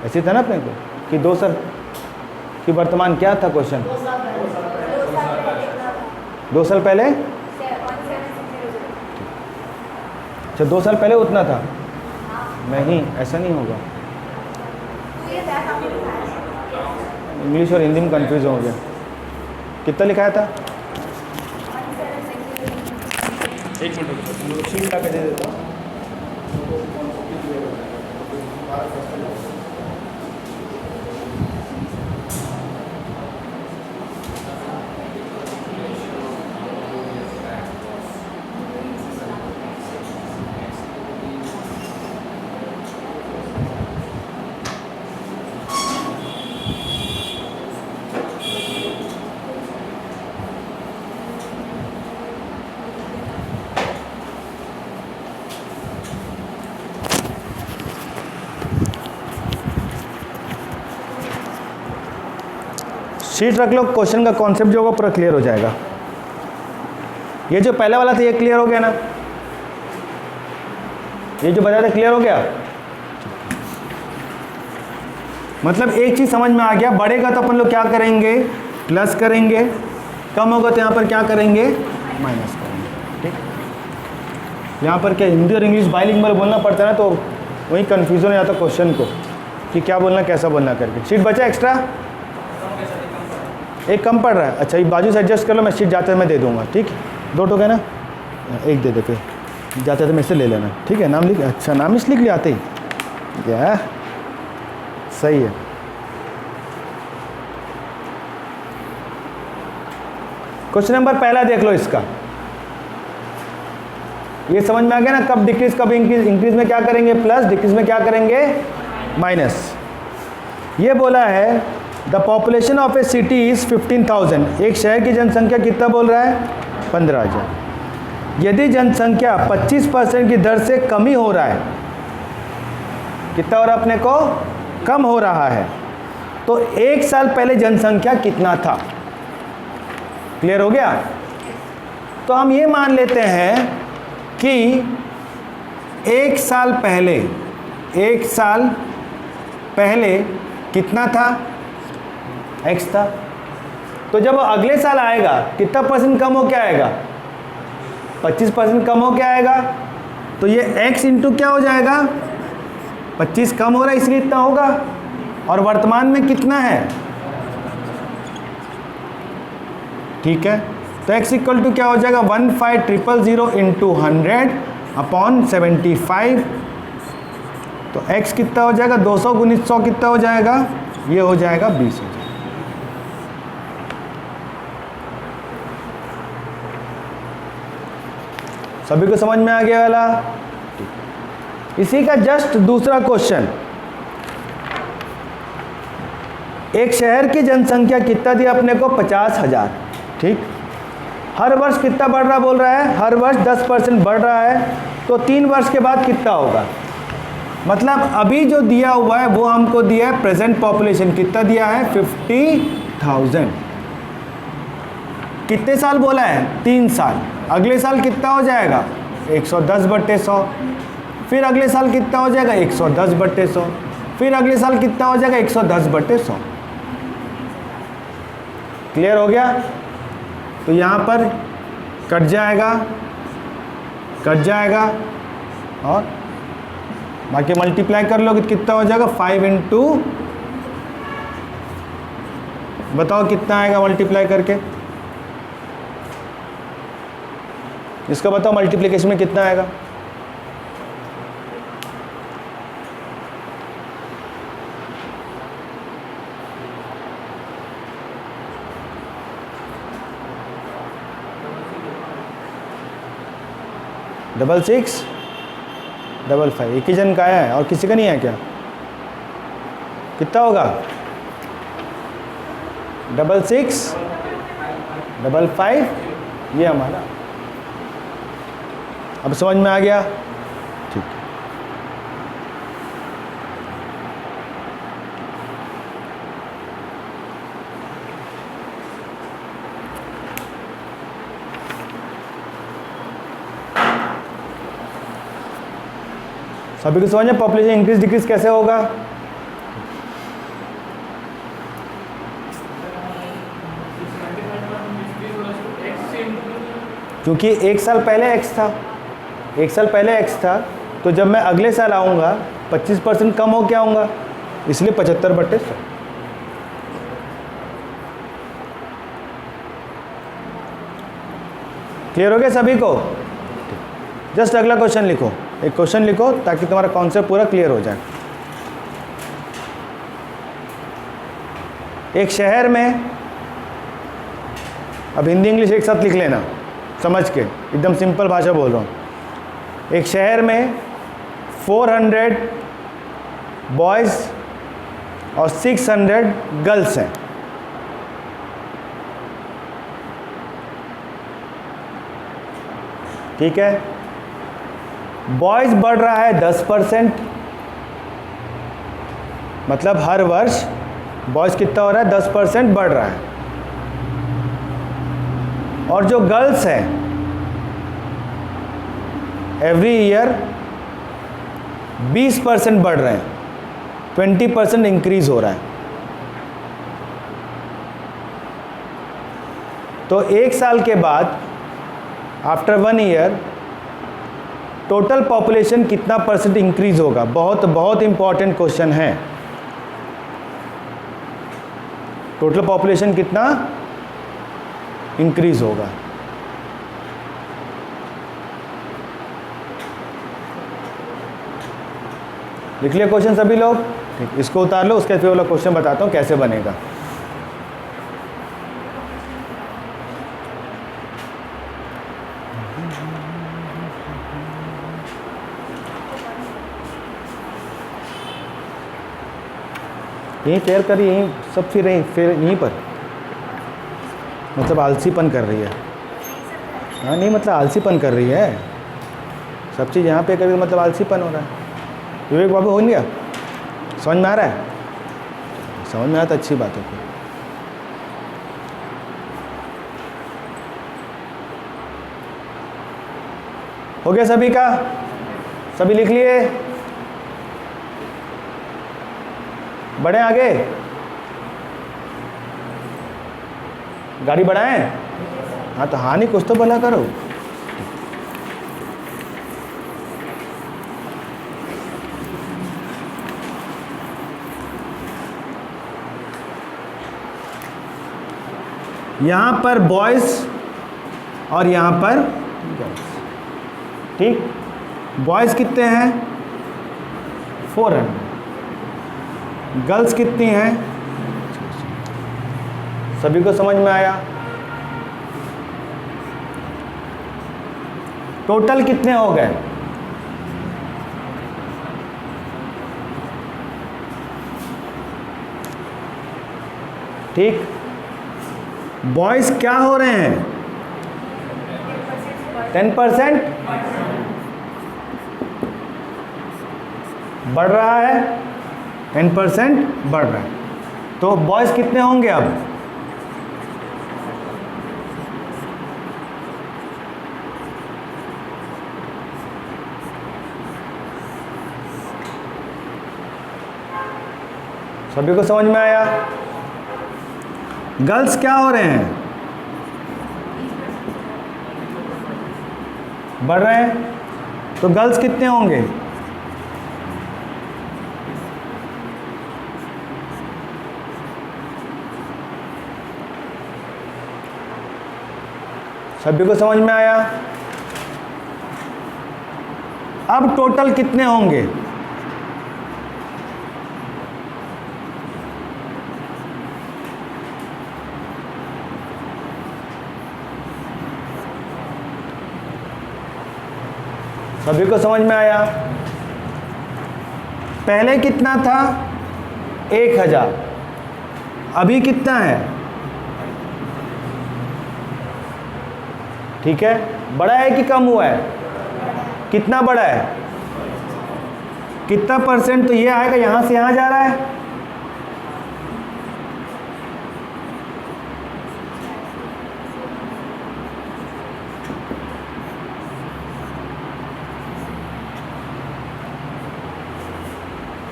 ऐसे था ना अपने को कि 2 साल कि वर्तमान क्या था क्वेश्चन? 2 साल पहले। अच्छा, 2 साल पहले उतना था? नहीं, ऐसा नहीं होगा। इंग्लिश और हिंदी में कंफ्यूज हो गया। कितना लिखाया था? 1 मिनट शीट ला के दे देता हूँ। शीट रख लो, क्वेश्चन का कॉन्सेप्ट जो होगा पूरा क्लियर हो जाएगा। ये जो पहला वाला था ये क्लियर हो गया ना? ये जो बताया था क्लियर हो गया? मतलब एक चीज़ समझ में आ गया, बढ़ेगा तो अपन लोग क्या करेंगे, प्लस करेंगे, कम होगा तो यहाँ पर क्या करेंगे, माइनस करेंगे। ठीक, यहाँ पर क्या हिंदी और इंग्लिश बाइलिंगुअल बोलना पड़ता है ना, तो वही कन्फ्यूज़न हो जाता क्वेश्चन को कि क्या बोलना कैसा बोलना करके। शीट बचा एक्स्ट्रा, एक कम पड़ रहा है, अच्छा ये बाजू से एडजस्ट कर लो, मैं शीट जाते मैं दे दूँगा। ठीक, 2 टोकन है ना, एक दे दे, फिर जाते थे मेरे से ले लेना। ठीक है, नाम लिख, अच्छा नाम इस लिख लिया आते ही, क्या सही है। क्वेश्चन नंबर पहला देख लो इसका, ये समझ में आ गया ना, कब डिक्रीज कब इंक्रीज, इंक्रीज में क्या करेंगे प्लस, डिक्रीज में क्या करेंगे माइनस। ये बोला है the population of A city is 15,000, एक शहर की जनसंख्या कितना बोल रहा है 15,000। यदि जनसंख्या 25% की दर से कमी हो रहा है, कितना हो रहा है अपने को, कम हो रहा है, तो एक साल पहले जनसंख्या कितना था। क्लियर हो गया। तो हम ये मान लेते हैं कि एक साल पहले कितना था, x था। तो जब अगले साल आएगा कितना परसेंट कम हो क्या आएगा, 25% कम हो क्या आएगा, तो ये x इंटू क्या हो जाएगा, 25 कम हो रहा है इसलिए इतना होगा, और वर्तमान में कितना है, ठीक है। तो x इक्वल टू क्या हो जाएगा 15,000 इंटू 100 अपॉन 75, तो x कितना हो जाएगा 200 गुणित 100 कितना हो जाएगा, ये हो जाएगा 20 हो जाएगा। सभी को समझ में आ गया वाला। इसी का जस्ट दूसरा क्वेश्चन, एक शहर की जनसंख्या कितना दी अपने को 50,000। ठीक, हर वर्ष कितना बढ़ रहा बोल रहा है, हर वर्ष 10% बढ़ रहा है, तो 3 वर्ष के बाद कितना होगा। मतलब अभी जो दिया हुआ है वो हमको दिया है प्रेजेंट पॉपुलेशन, कितना दिया है 50,000। कितने साल बोला है 3 साल, अगले साल कितना हो जाएगा 110/100, फिर अगले साल कितना हो जाएगा 110/100, फिर अगले साल कितना हो जाएगा 110/100। क्लियर हो गया। तो यहाँ पर कट जाएगा और बाकी मल्टीप्लाई कर लो कितना हो जाएगा 5 इंटू, बताओ कितना आएगा मल्टीप्लाई करके, इसका बताओ मल्टीप्लिकेशन में कितना आएगा। डबल 6 डबल 5, एक ही जन का है और किसी का नहीं है क्या, कितना होगा 66 डबल 5, ये हमारा। अब समझ में आ गया, ठीक है। सभी को समझ में पॉपुलेशन इंक्रीज डिक्रीज कैसे होगा। क्योंकि एक साल पहले x था, तो जब मैं अगले साल आऊँगा 25% कम हो क्या आऊँगा, इसलिए 75/100। क्लियर हो गया सभी को। जस्ट अगला क्वेश्चन लिखो, एक क्वेश्चन लिखो ताकि तुम्हारा कॉन्सेप्ट पूरा क्लियर हो जाए। एक शहर में, अब हिंदी इंग्लिश एक साथ लिख लेना समझ के, एकदम सिंपल भाषा बोल रहा हूँ। एक शहर में 400 बॉयज़ और 600 गर्ल्स हैं। ठीक है, बॉयज़ बढ़ रहा है 10%, मतलब हर वर्ष बॉयज़ कितना हो रहा है 10% बढ़ रहा है, और जो गर्ल्स हैं एवरी ईयर 20% बढ़ रहे हैं। 20% इंक्रीज हो रहा है। तो 1 साल के बाद आफ्टर 1 ईयर टोटल पॉपुलेशन कितना परसेंट इंक्रीज होगा? बहुत बहुत इंपॉर्टेंट क्वेश्चन है। टोटल पॉपुलेशन कितना इंक्रीज होगा? लिख लिया क्वेश्चन सभी लोग? ठीक, इसको उतार लो, उसके फिर वाला क्वेश्चन बताता हूँ कैसे बनेगा। यहीं तैयार करिए, यहीं सब फिर यहीं पर, मतलब आलसीपन कर रही है। हाँ नहीं, मतलब आलसीपन कर रही है, सब चीज़ यहाँ पे करके मतलब आलसीपन हो रहा है। विवेक बाबू हो गया? समझ में आ रहा है? समझ में आया तो अच्छी बात है। हो गया सभी का? सभी लिख लिए? बढ़े आगे? गाड़ी बढ़ाएं? हाँ तो हाँ नहीं, कुछ तो भला करो। यहाँ पर बॉयज़ और यहाँ पर गर्ल्स। ठीक, बॉयज़ कितने हैं? 400। गर्ल्स कितनी हैं? सभी को समझ में आया? टोटल कितने हो गए? ठीक, बॉयज क्या हो रहे हैं? 10% बढ़ रहा है, 10% बढ़ रहा है। तो बॉयज कितने होंगे अब? सभी को समझ में आया? गर्ल्स क्या हो रहे हैं? बढ़ रहे हैं। तो गर्ल्स कितने होंगे? सभी को समझ में आया? अब टोटल कितने होंगे? सभी को समझ में आया? पहले कितना था? 1000। अभी कितना है? ठीक है, बड़ा है कि कम हुआ है? कितना बड़ा है? कितना परसेंट? तो ये आएगा, यहां से यहां जा रहा है।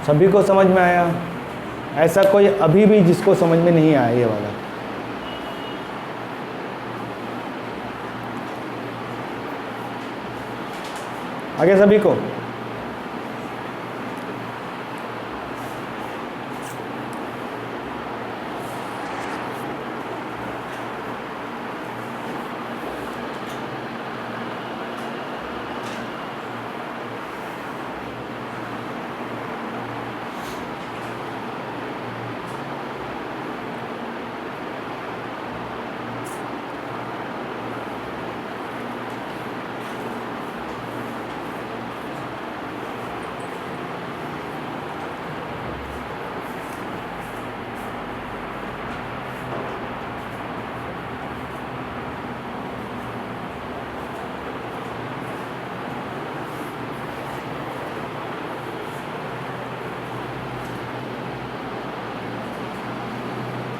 सभी को समझ में आया? ऐसा कोई अभी भी जिसको समझ में नहीं आया ये वाला? आगे सभी को?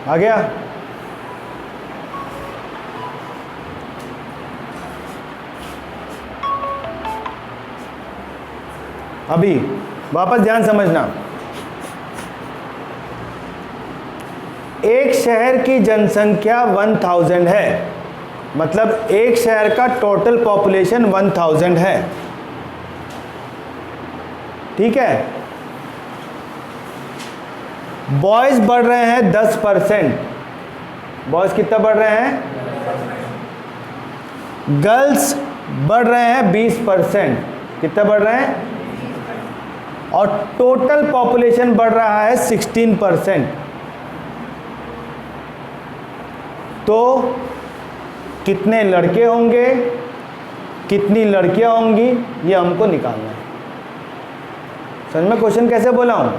आ गया? अभी वापस ध्यान समझना। एक शहर की जनसंख्या 1000 है, मतलब एक शहर का टोटल पॉपुलेशन 1000 है, ठीक है। बॉयज बढ़ रहे हैं 10%, बॉयज कितना बढ़ रहे हैं, गर्ल्स बढ़ रहे हैं 20%, कितना बढ़ रहे हैं, और टोटल पॉपुलेशन बढ़ रहा है 16%। तो कितने लड़के होंगे, कितनी लड़कियां होंगी, ये हमको निकालना है। समझ में क्वेश्चन कैसे बोला हूँ?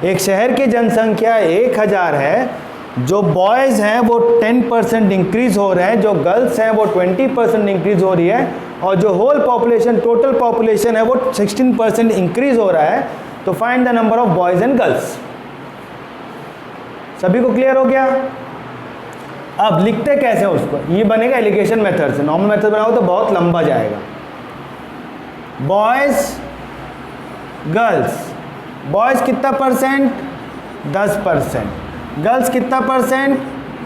एक शहर की जनसंख्या 1000 है, जो बॉयज़ हैं वो 10% इंक्रीज हो रहे हैं, जो गर्ल्स हैं वो 20% इंक्रीज हो रही है, और जो होल पॉपुलेशन टोटल पॉपुलेशन है वो 16% इंक्रीज हो रहा है। तो find the number of boys and girls. सभी को क्लियर हो गया? अब लिखते कैसे उसको, ये बनेगा एलिगेशन मेथड से। नॉर्मल मेथड बनाओ तो बहुत लंबा जाएगा। बॉयज़ गर्ल्स, बॉयज़ कितना परसेंट, 10%, गर्ल्स कितना परसेंट,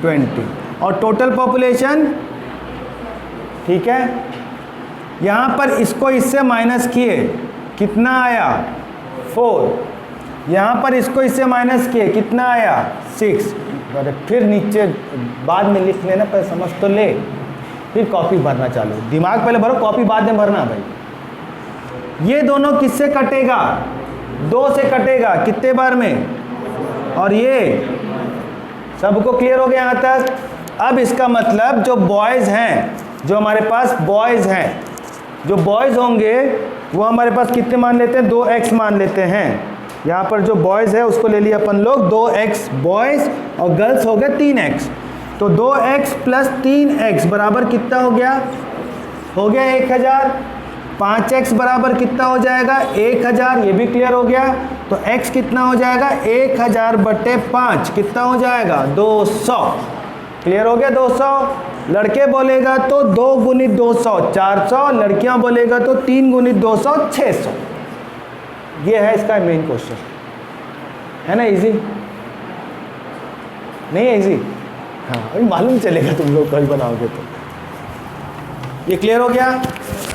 20, और टोटल पॉपुलेशन, ठीक है। यहाँ पर इसको इससे माइनस किए, कितना आया, 4। यहाँ पर इसको इससे माइनस किए, कितना आया, 6। अरे फिर नीचे बाद में लिख लेना, पहले समझ तो ले, फिर कॉपी भरना चालू। दिमाग पहले भरो, कॉपी बाद में भरना भाई। ये दोनों किससे कटेगा, 2 से कटेगा, कितने बार में, और ये सबको क्लियर हो गया यहाँ तक? अब इसका मतलब जो बॉयज़ हैं, जो हमारे पास बॉयज़ हैं, जो बॉयज़ होंगे वो हमारे पास कितने मान लेते हैं, 2x मान लेते हैं। यहाँ पर जो बॉयज़ है उसको ले लिया अपन लोग 2x बॉयज़, और गर्ल्स हो गए 3x। तो 2x प्लस 3x बराबर कितना हो गया, 1000। 5x बराबर कितना हो जाएगा, 1000, ये भी क्लियर हो गया। तो x कितना हो जाएगा, 1000/5 कितना हो जाएगा, 200। क्लियर हो गया, 200। लड़के बोलेगा तो 2 गुणित 200 400, लड़कियां बोलेगा तो 3 गुणित 200 600। ये है इसका मेन क्वेश्चन, है ना? इजी नहीं है? इजी, हाँ, अभी मालूम चलेगा तुम लोग कल बनाओगे तो। ये क्लियर हो गया?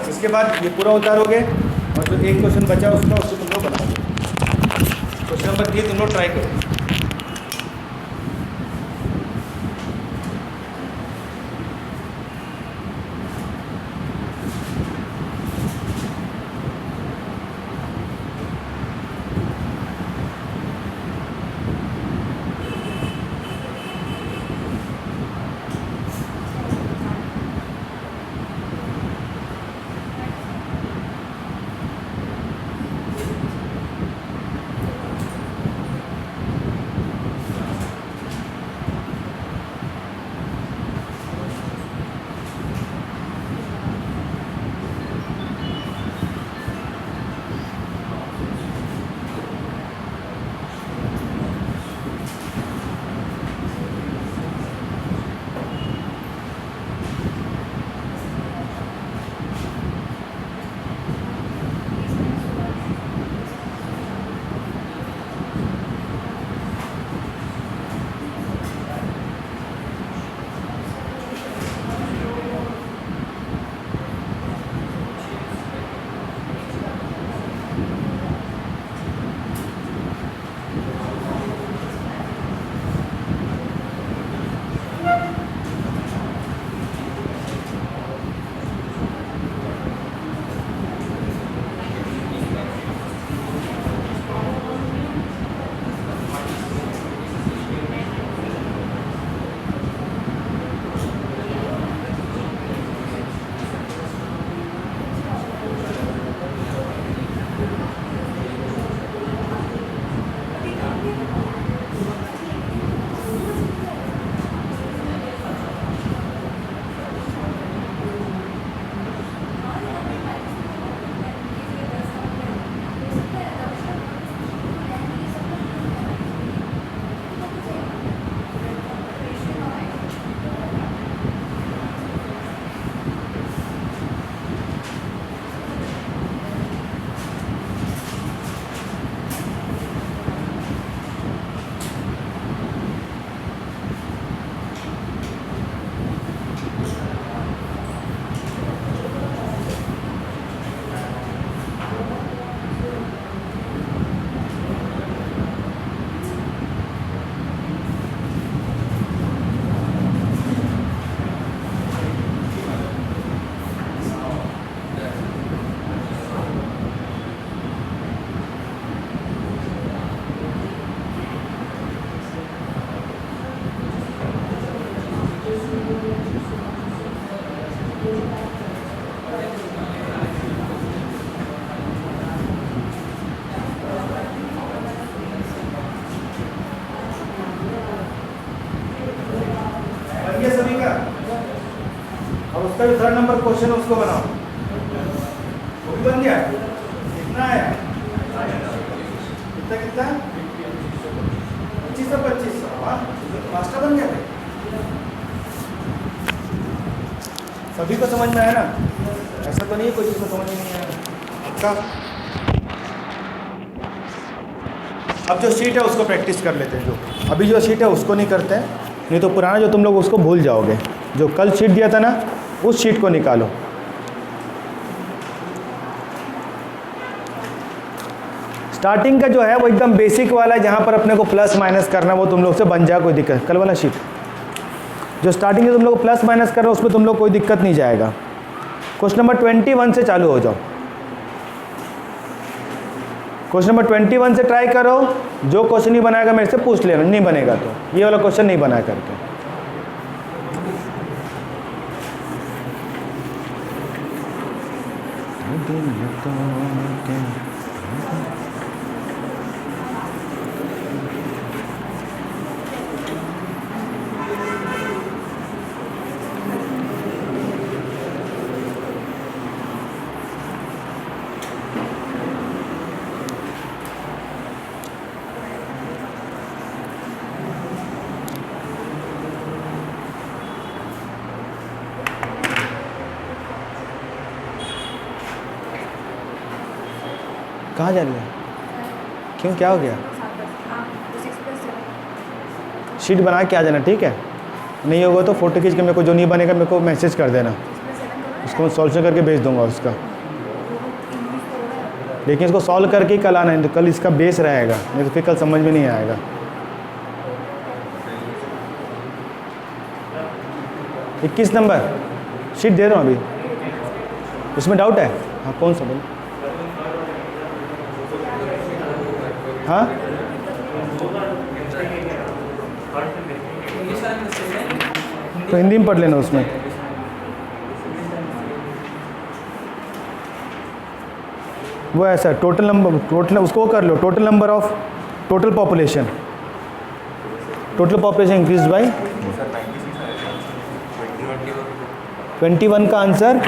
इसके बाद ये पूरा उतारोगे, और जो एक क्वेश्चन बचा उसको तुम लोग बनाओगे। क्वेश्चन नंबर 3 तुम लोग ट्राई करो। अब उसका जो 3rd नंबर क्वेश्चन उसको बनाओ, वो भी बन गया। कितना है? कितना कितना? 2500 2500। हाँ, मास्टर बन गया भाई। सभी को समझ में आया ना? ऐसा तो नहीं है कोई जिसको समझ में नहीं आया आपका। अब जो शीट है उसको प्रैक्टिस कर लेते हैं। जो अभी जो शीट है उसको नहीं करते हैं, नहीं तो पुराना जो तुम लोग उसको भूल जाओगे। जो कल शीट दिया था ना, उस शीट को निकालो। स्टार्टिंग का जो है वो एकदम बेसिक वाला है, जहाँ पर अपने को प्लस माइनस करना, वो तुम लोग से बन जाए, कोई दिक्कत। कल वाला शीट जो स्टार्टिंग में तुम लोग को प्लस माइनस करना, उसमें तुम लोग कोई दिक्कत नहीं जाएगा। क्वेश्चन नंबर 21 से चालू हो जाओ। क्वेश्चन नंबर 21 से ट्राई करो। जो क्वेश्चन नहीं बनाएगा मेरे से पूछ लेना, नहीं बनेगा तो ये वाला क्वेश्चन नहीं बना करके। कहाँ जा रही है? क्यों, क्या हो गया? शीट बना के आ जाना, ठीक है? नहीं होगा तो फ़ोटो खींच के मेरे को, जो नहीं बनेगा मेरे को मैसेज कर देना, उसको मैं सॉल्यूशन करके भेज दूंगा उसका। लेकिन इसको सॉल्व करके ही कल आना है, तो कल इसका बेस रहेगा, नहीं तो फिर कल समझ में नहीं आएगा। इक्कीस नंबर शीट दे रहा हूँ अभी, उसमें डाउट है? हाँ, कौन सा बोलो? हाँ, तो हिंदी में पढ़ लेना उसमें। वो ऐसा टोटल नंबर, टोटल उसको कर लो, total number of total population increase by 21 का आंसर।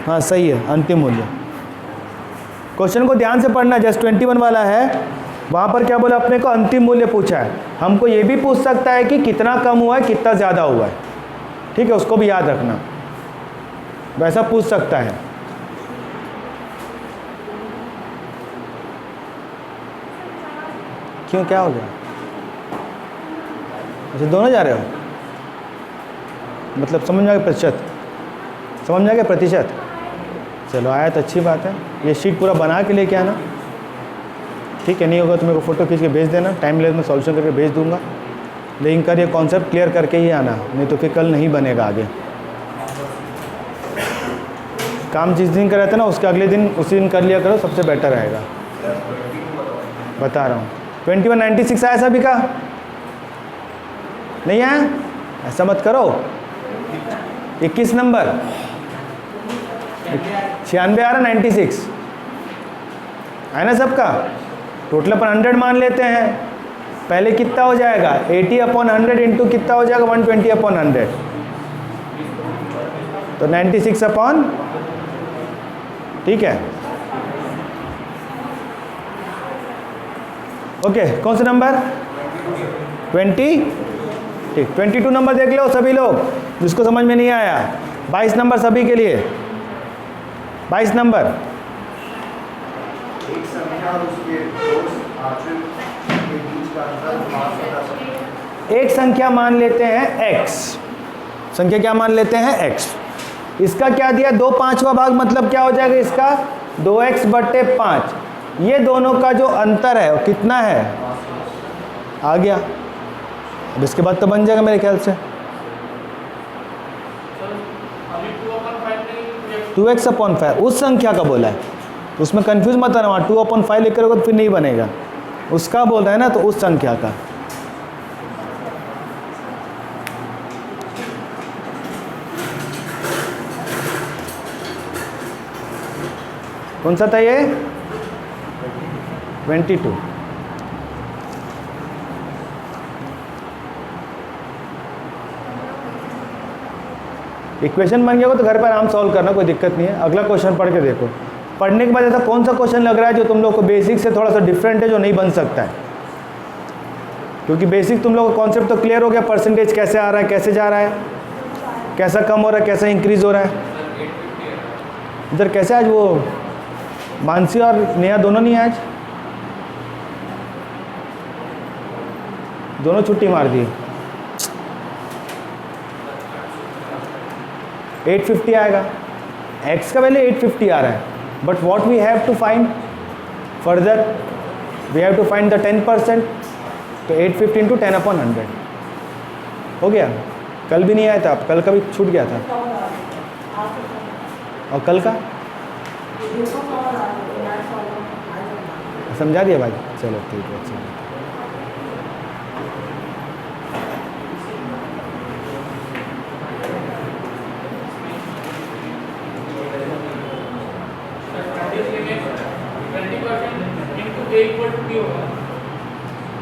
हाँ सही है, अंतिम मूल्य। क्वेश्चन को ध्यान से पढ़ना, जस्ट 21 वाला है, वहाँ पर क्या बोला अपने को, अंतिम मूल्य पूछा है। हमको ये भी पूछ सकता है कि कितना कम हुआ है, कितना ज़्यादा हुआ है, ठीक है? उसको भी याद रखना, वैसा पूछ सकता है। क्यों, क्या हो गया? अच्छा, दोनों जा रहे हो? मतलब समझ में आ गया प्रतिशत? समझ में आ गया प्रतिशत? चलो आया तो अच्छी बात है। ये शीट पूरा बना के लेके आना, ठीक है? नहीं होगा तो मेरे को फ़ोटो खींच के भेज देना, टाइम ले मैं सॉल्यूशन करके भेज दूंगा। लेकिन कर ये कॉन्सेप्ट क्लियर करके ही आना, नहीं तो फिर कल नहीं बनेगा आगे। काम जिस दिन का रहता है ना, उसके अगले दिन उसी दिन कर लिया करो, सबसे बेटर रहेगा, बता रहा हूँ। 2196 आया सभी का? नहीं आया? ऐसा मत करो। 21 नंबर 96 आ रहा, 96 है ना सबका? टोटल अपन 100 मान लेते हैं। पहले कितना हो जाएगा? 80/100 इंटू कितना हो जाएगा? 120/100, तो 96 ठीक है? ओके, कौन सा नंबर? 20, ठीक। 22 नंबर देख लो सभी लोग, जिसको समझ में नहीं आया। 22 नंबर सभी के लिए, 22 नंबर। एक संख्या और उसके दो आंसर के बीच का अंतर 5 से 10 है। एक संख्या मान लेते हैं x, संख्या क्या मान लेते हैं? x। इसका क्या दिया? 2/5 भाग, मतलब क्या हो जाएगा इसका? 2x/5। ये दोनों का जो अंतर है वो कितना है? आ गया। अब इसके बाद तो बन जाएगा मेरे ख्याल से 2x/5। उस संख्या का बोला है, उसमें कंफ्यूज मत आना, वहाँ 2/5 लिख करोगे तो फिर नहीं बनेगा। उसका बोल रहा है ना, तो उस संख्या का। कौन सा था ये? 22। इक्वेशन बन गया हो तो घर पर आराम सॉल्व करना, कोई दिक्कत नहीं है। अगला क्वेश्चन पढ़ के देखो। पढ़ने के बाद ऐसा कौन सा क्वेश्चन लग रहा है जो तुम लोग को बेसिक से थोड़ा सा डिफरेंट है, जो नहीं बन सकता है? क्योंकि बेसिक तुम लोग का कॉन्सेप्ट तो क्लियर हो गया, परसेंटेज कैसे आ रहा है, कैसे जा रहा है, कैसा कम हो रहा है, कैसा इंक्रीज हो रहा है। इधर कैसे आज वो मानसी और नेहा दोनों नहीं है आज, दोनों छुट्टी मार दी। 850 आएगा, x का वैल्यू 850 आ रहा है, but what we have to find further, we have to find the 10%, तो 850 इंटू 10/100 हो गया। कल भी नहीं आया था, कल का भी छूट गया था, और कल का समझा दिया भाई, चलो ठीक है, अच्छा।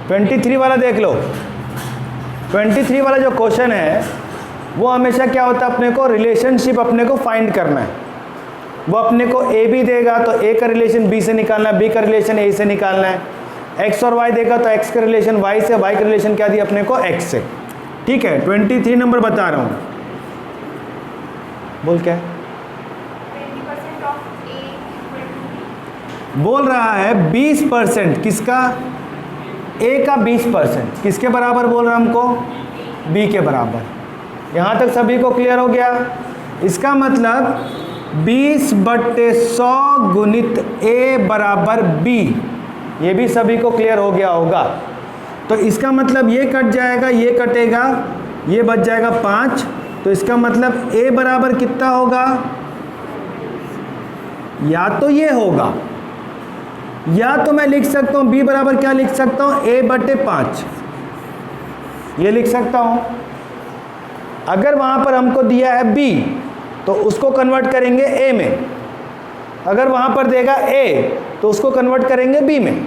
ट्वेंटी 23 वाला देख लो। 23 वाला जो क्वेश्चन है वो हमेशा क्या होता है, अपने को रिलेशनशिप अपने को फाइंड करना है। वो अपने को ए बी देगा तो ए का रिलेशन बी से निकालना है, बी का रिलेशन ए से निकालना है। एक्स और वाई देगा तो एक्स का रिलेशन वाई से, वाई का रिलेशन क्या दिया अपने को, एक्स से। ठीक है, 23 नंबर बता रहा हूँ, बोल क्या है? 20% of A बोल रहा है 20% किसका, ए का 20%, किसके बराबर बोल रहा है हमको, बी के बराबर। यहाँ तक सभी को क्लियर हो गया? इसका मतलब 20/100 गुणित ए बराबर बी, ये भी सभी को क्लियर हो गया होगा। तो इसका मतलब ये कट जाएगा, ये कटेगा, ये बच जाएगा 5, तो इसका मतलब ए बराबर कितना होगा, या तो ये होगा, या तो मैं लिख सकता हूँ b बराबर क्या लिख सकता हूँ, a/5, ये लिख सकता हूँ। अगर वहाँ पर हमको दिया है b तो उसको कन्वर्ट करेंगे a में, अगर वहाँ पर देगा a तो उसको कन्वर्ट करेंगे b में।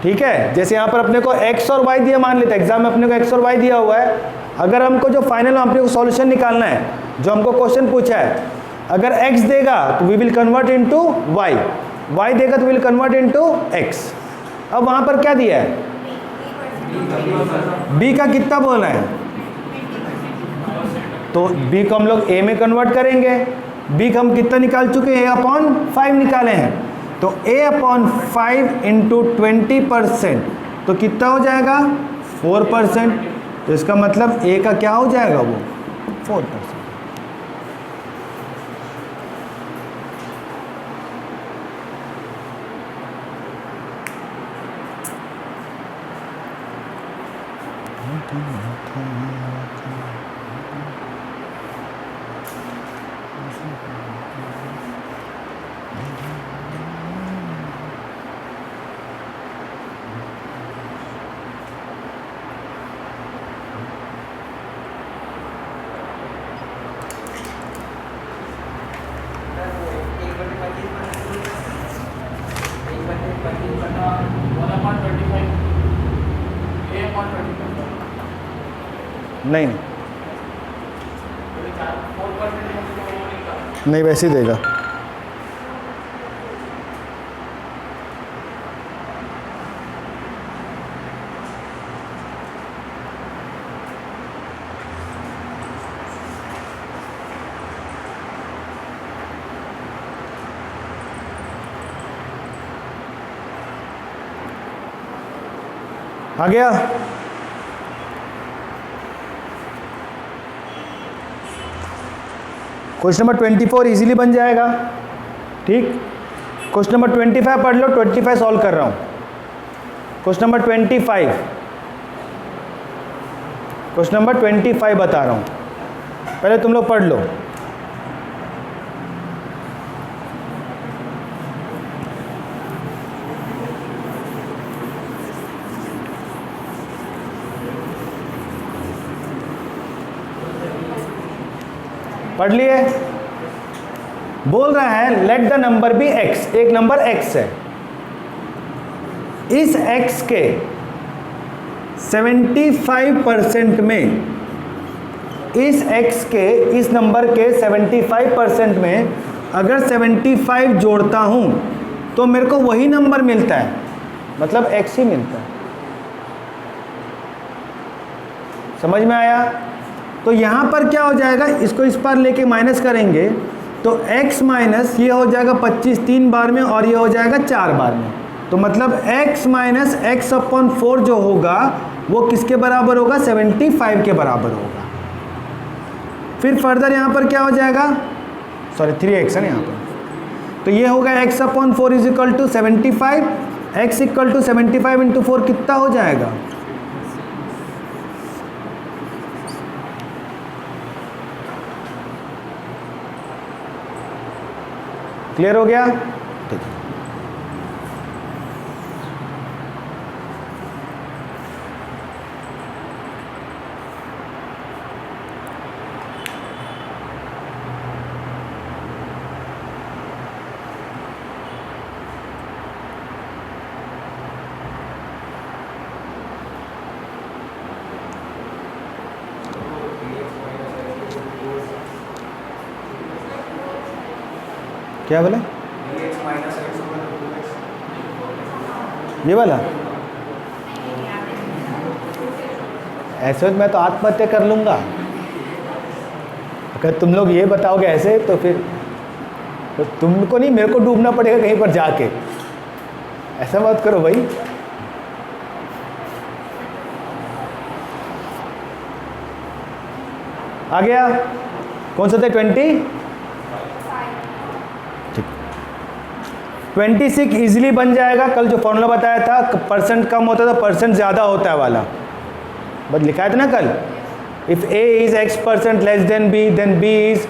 ठीक है, जैसे यहाँ पर अपने को x और y दिया, मान लेते हैं एग्जाम में अपने को x और y दिया हुआ है। अगर हमको जो फाइनल में अपने को सॉल्यूशन निकालना है, जो हमको क्वेश्चन पूछा है, अगर x देगा तो we will convert into y, y देगा तो विल कन्वर्ट इनटू x। अब वहाँ पर क्या दिया है, b का कितना बोलना है, तो b को हम लोग a में कन्वर्ट करेंगे। b का हम कितना निकाल चुके हैं, a/5 निकाले हैं, तो a/5 इंटू 20%, तो कितना हो जाएगा 4%। तो इसका मतलब a का क्या हो जाएगा, वो 4%। नहीं नहीं, वैसे ही देगा। आ गया? क्वेश्चन नंबर 24 इजीली बन जाएगा। ठीक, क्वेश्चन नंबर 25 पढ़ लो, 25 सॉल्व कर रहा हूँ। क्वेश्चन नंबर 25, क्वेश्चन नंबर 25 बता रहा हूँ, पहले तुम लोग पढ़ लो। पढ़ लिए? बोल रहा है let the number be x, एक नंबर x है, इस x के 75% में इस x के इस नंबर के 75% में अगर 75 जोड़ता हूँ तो मेरे को वही नंबर मिलता है, मतलब x ही मिलता है। समझ में आया? तो यहाँ पर क्या हो जाएगा, इसको इस पर लेके माइनस करेंगे तो x माइनस ये हो जाएगा 25 3 बार में और ये हो जाएगा 4 बार में। तो मतलब x माइनस एक्स अपॉन 4 जो होगा वो किसके बराबर होगा, 75 के बराबर होगा। फिर फर्दर यहाँ पर क्या हो जाएगा, सॉरी 3x है ना यहाँ पर, तो ये होगा x upon 4 is equal to 75, x equal to 75 into 4 कितना हो जाएगा, क्लियर हो गया? ठीक है। क्या बोले? ये वाला ऐसे मैं तो आत्महत्या कर लूँगा अगर तुम लोग ये बताओगे ऐसे, तो फिर तो तुमको नहीं मेरे को डूबना पड़ेगा कहीं पर जाके। ऐसा मत करो भाई। आ गया? कौन सा था? 20? 26 इजीली बन जाएगा। कल जो फॉर्मूला बताया था, परसेंट कम होता था परसेंट ज़्यादा होता है वाला, बस लिखा है था ना कल। If a is x% less than b, then b is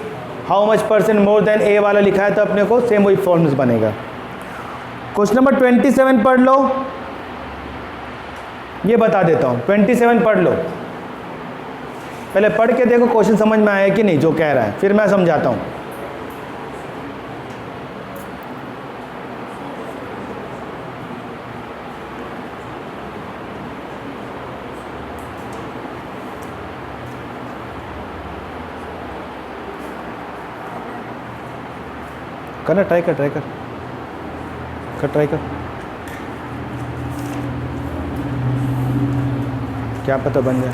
how much % more than a वाला लिखा है, तो अपने को सेम वही फॉर्मूला बनेगा। क्वेश्चन नंबर 27 पढ़ लो, ये बता देता हूँ। 27 पढ़ लो, पहले पढ़ के देखो क्वेश्चन समझ में आया कि नहीं जो कह रहा है, फिर मैं समझाता हूँ। करना ट्राई कर क्या पता बन जाए।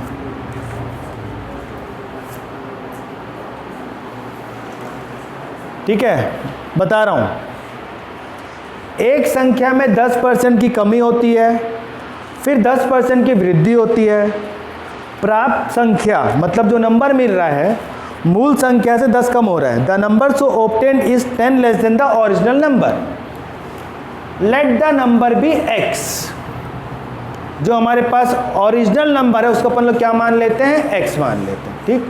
ठीक है, बता रहा हूं। एक संख्या में 10% की कमी होती है, फिर 10% की वृद्धि होती है। प्राप्त संख्या मतलब जो नंबर मिल रहा है मूल संख्या से 10 कम हो रहा है। The number so obtained is 10 less than the original number. Let the number be x। जो हमारे पास ओरिजिनल नंबर है उसको अपन लोग क्या मान लेते हैं, x मान लेते हैं। ठीक,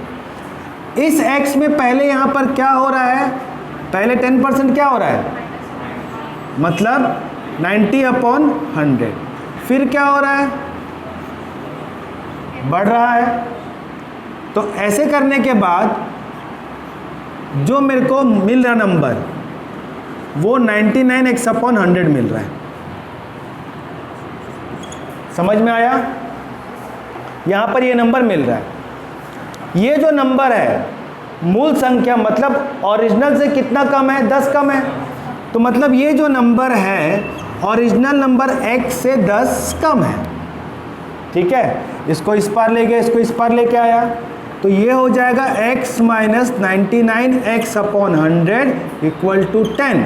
इस x में पहले यहाँ पर क्या हो रहा है, पहले 10% क्या हो रहा है, मतलब 90/100। फिर क्या हो रहा है, बढ़ रहा है। तो ऐसे करने के बाद जो मेरे को मिल रहा नंबर वो 99x/100 मिल रहा है। समझ में आया? यहाँ पर ये नंबर मिल रहा है। ये जो नंबर है मूल संख्या मतलब ओरिजिनल से कितना कम है, 10 कम है। तो मतलब ये जो नंबर है ओरिजिनल नंबर x से 10 कम है। ठीक है, इसको इस पार ले गया, इसको इस पार लेके आया, तो ये हो जाएगा x minus 99x/100 equal to 10।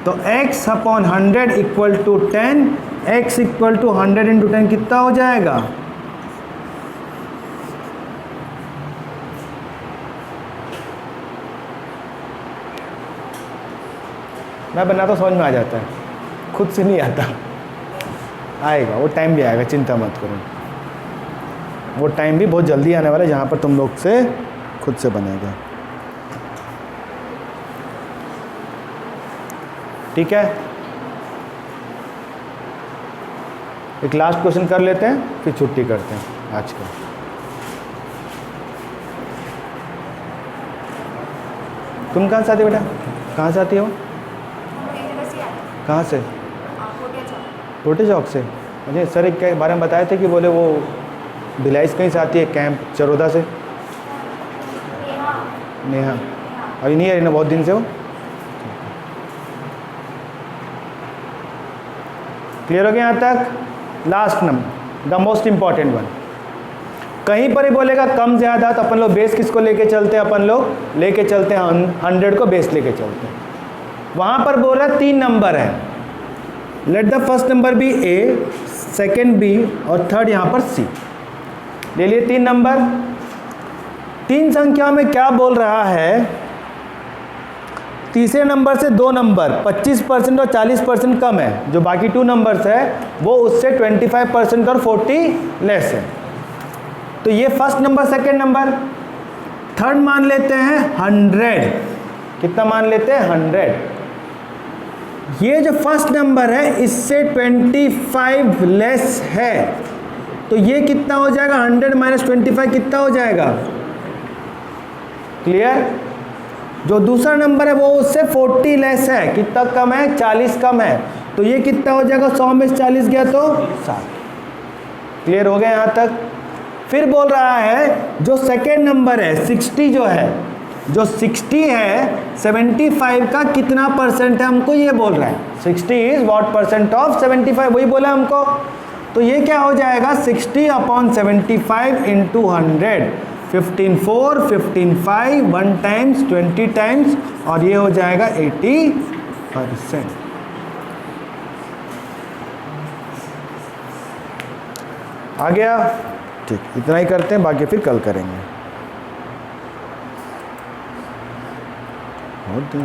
तो x/100 equal to 10, x equal to 100 into 10 कितना हो जाएगा, मैं बनाता समझ में आ जाता है, खुद से नहीं आता, आएगा वो टाइम भी आएगा, चिंता मत करो। वो टाइम भी बहुत जल्दी आने वाला है जहाँ पर तुम लोग से खुद से बनेगा। ठीक है, एक लास्ट क्वेश्चन कर लेते हैं फिर छुट्टी करते हैं आज का। तुम कहाँ से आती हो बेटा, कहाँ से आती हो, कहाँ से? टोटे चौक से। मुझे सर एक बारे में बताए थे कि बोले वो भिलाई कहीं से आती है, कैंप चरोदा से। नेहा अभी नहीं आ रही ना बहुत दिन से वो। क्लियर हो गया यहाँ तक? Last number, the most important one. कहीं पर ही बोलेगा कम ज़्यादा तो अपन लोग बेस किसको लेके चलते हैं? अपन लोग लेके चलते हैं 100 को बेस लेके चलते हैं। वहाँ पर बोल रहा 3 नंबर है, let the first number be a, second b और थर्ड यहाँ पर सी। ले लिए 3 नंबर। 3 संख्या में क्या बोल रहा है? तीसरे नंबर से 2 नंबर 25% और 40% कम है, जो बाकी 2 नंबर्स है वो उससे 25% और 40 लेस है। तो ये first number, second number. Third मान लेते हैं 100। कितना मान लेते हैं? 100। ये जो फर्स्ट नंबर है इससे 25 लेस है, तो ये कितना हो जाएगा? 100 माइनस 25 कितना हो जाएगा? क्लियर? जो दूसरा नंबर है वो उससे 40 लेस है, कितना कम है? 40 कम है, तो ये कितना हो जाएगा? 100 में 40 गया तो 60। क्लियर हो गया यहाँ तक? फिर बोल रहा है जो सेकेंड नंबर है 60, जो है जो 60 है 75 का कितना परसेंट है, हमको ये बोल रहा है 60 इज व्हाट परसेंट ऑफ 75, वही बोला हमको। तो ये क्या हो जाएगा? 60/75 इंटू 100, 15/4, 15/5, 1 टाइम्स 20 टाइम्स, और ये हो जाएगा 80%। आ गया? ठीक, इतना ही करते हैं, बाकी फिर कल करेंगे। होते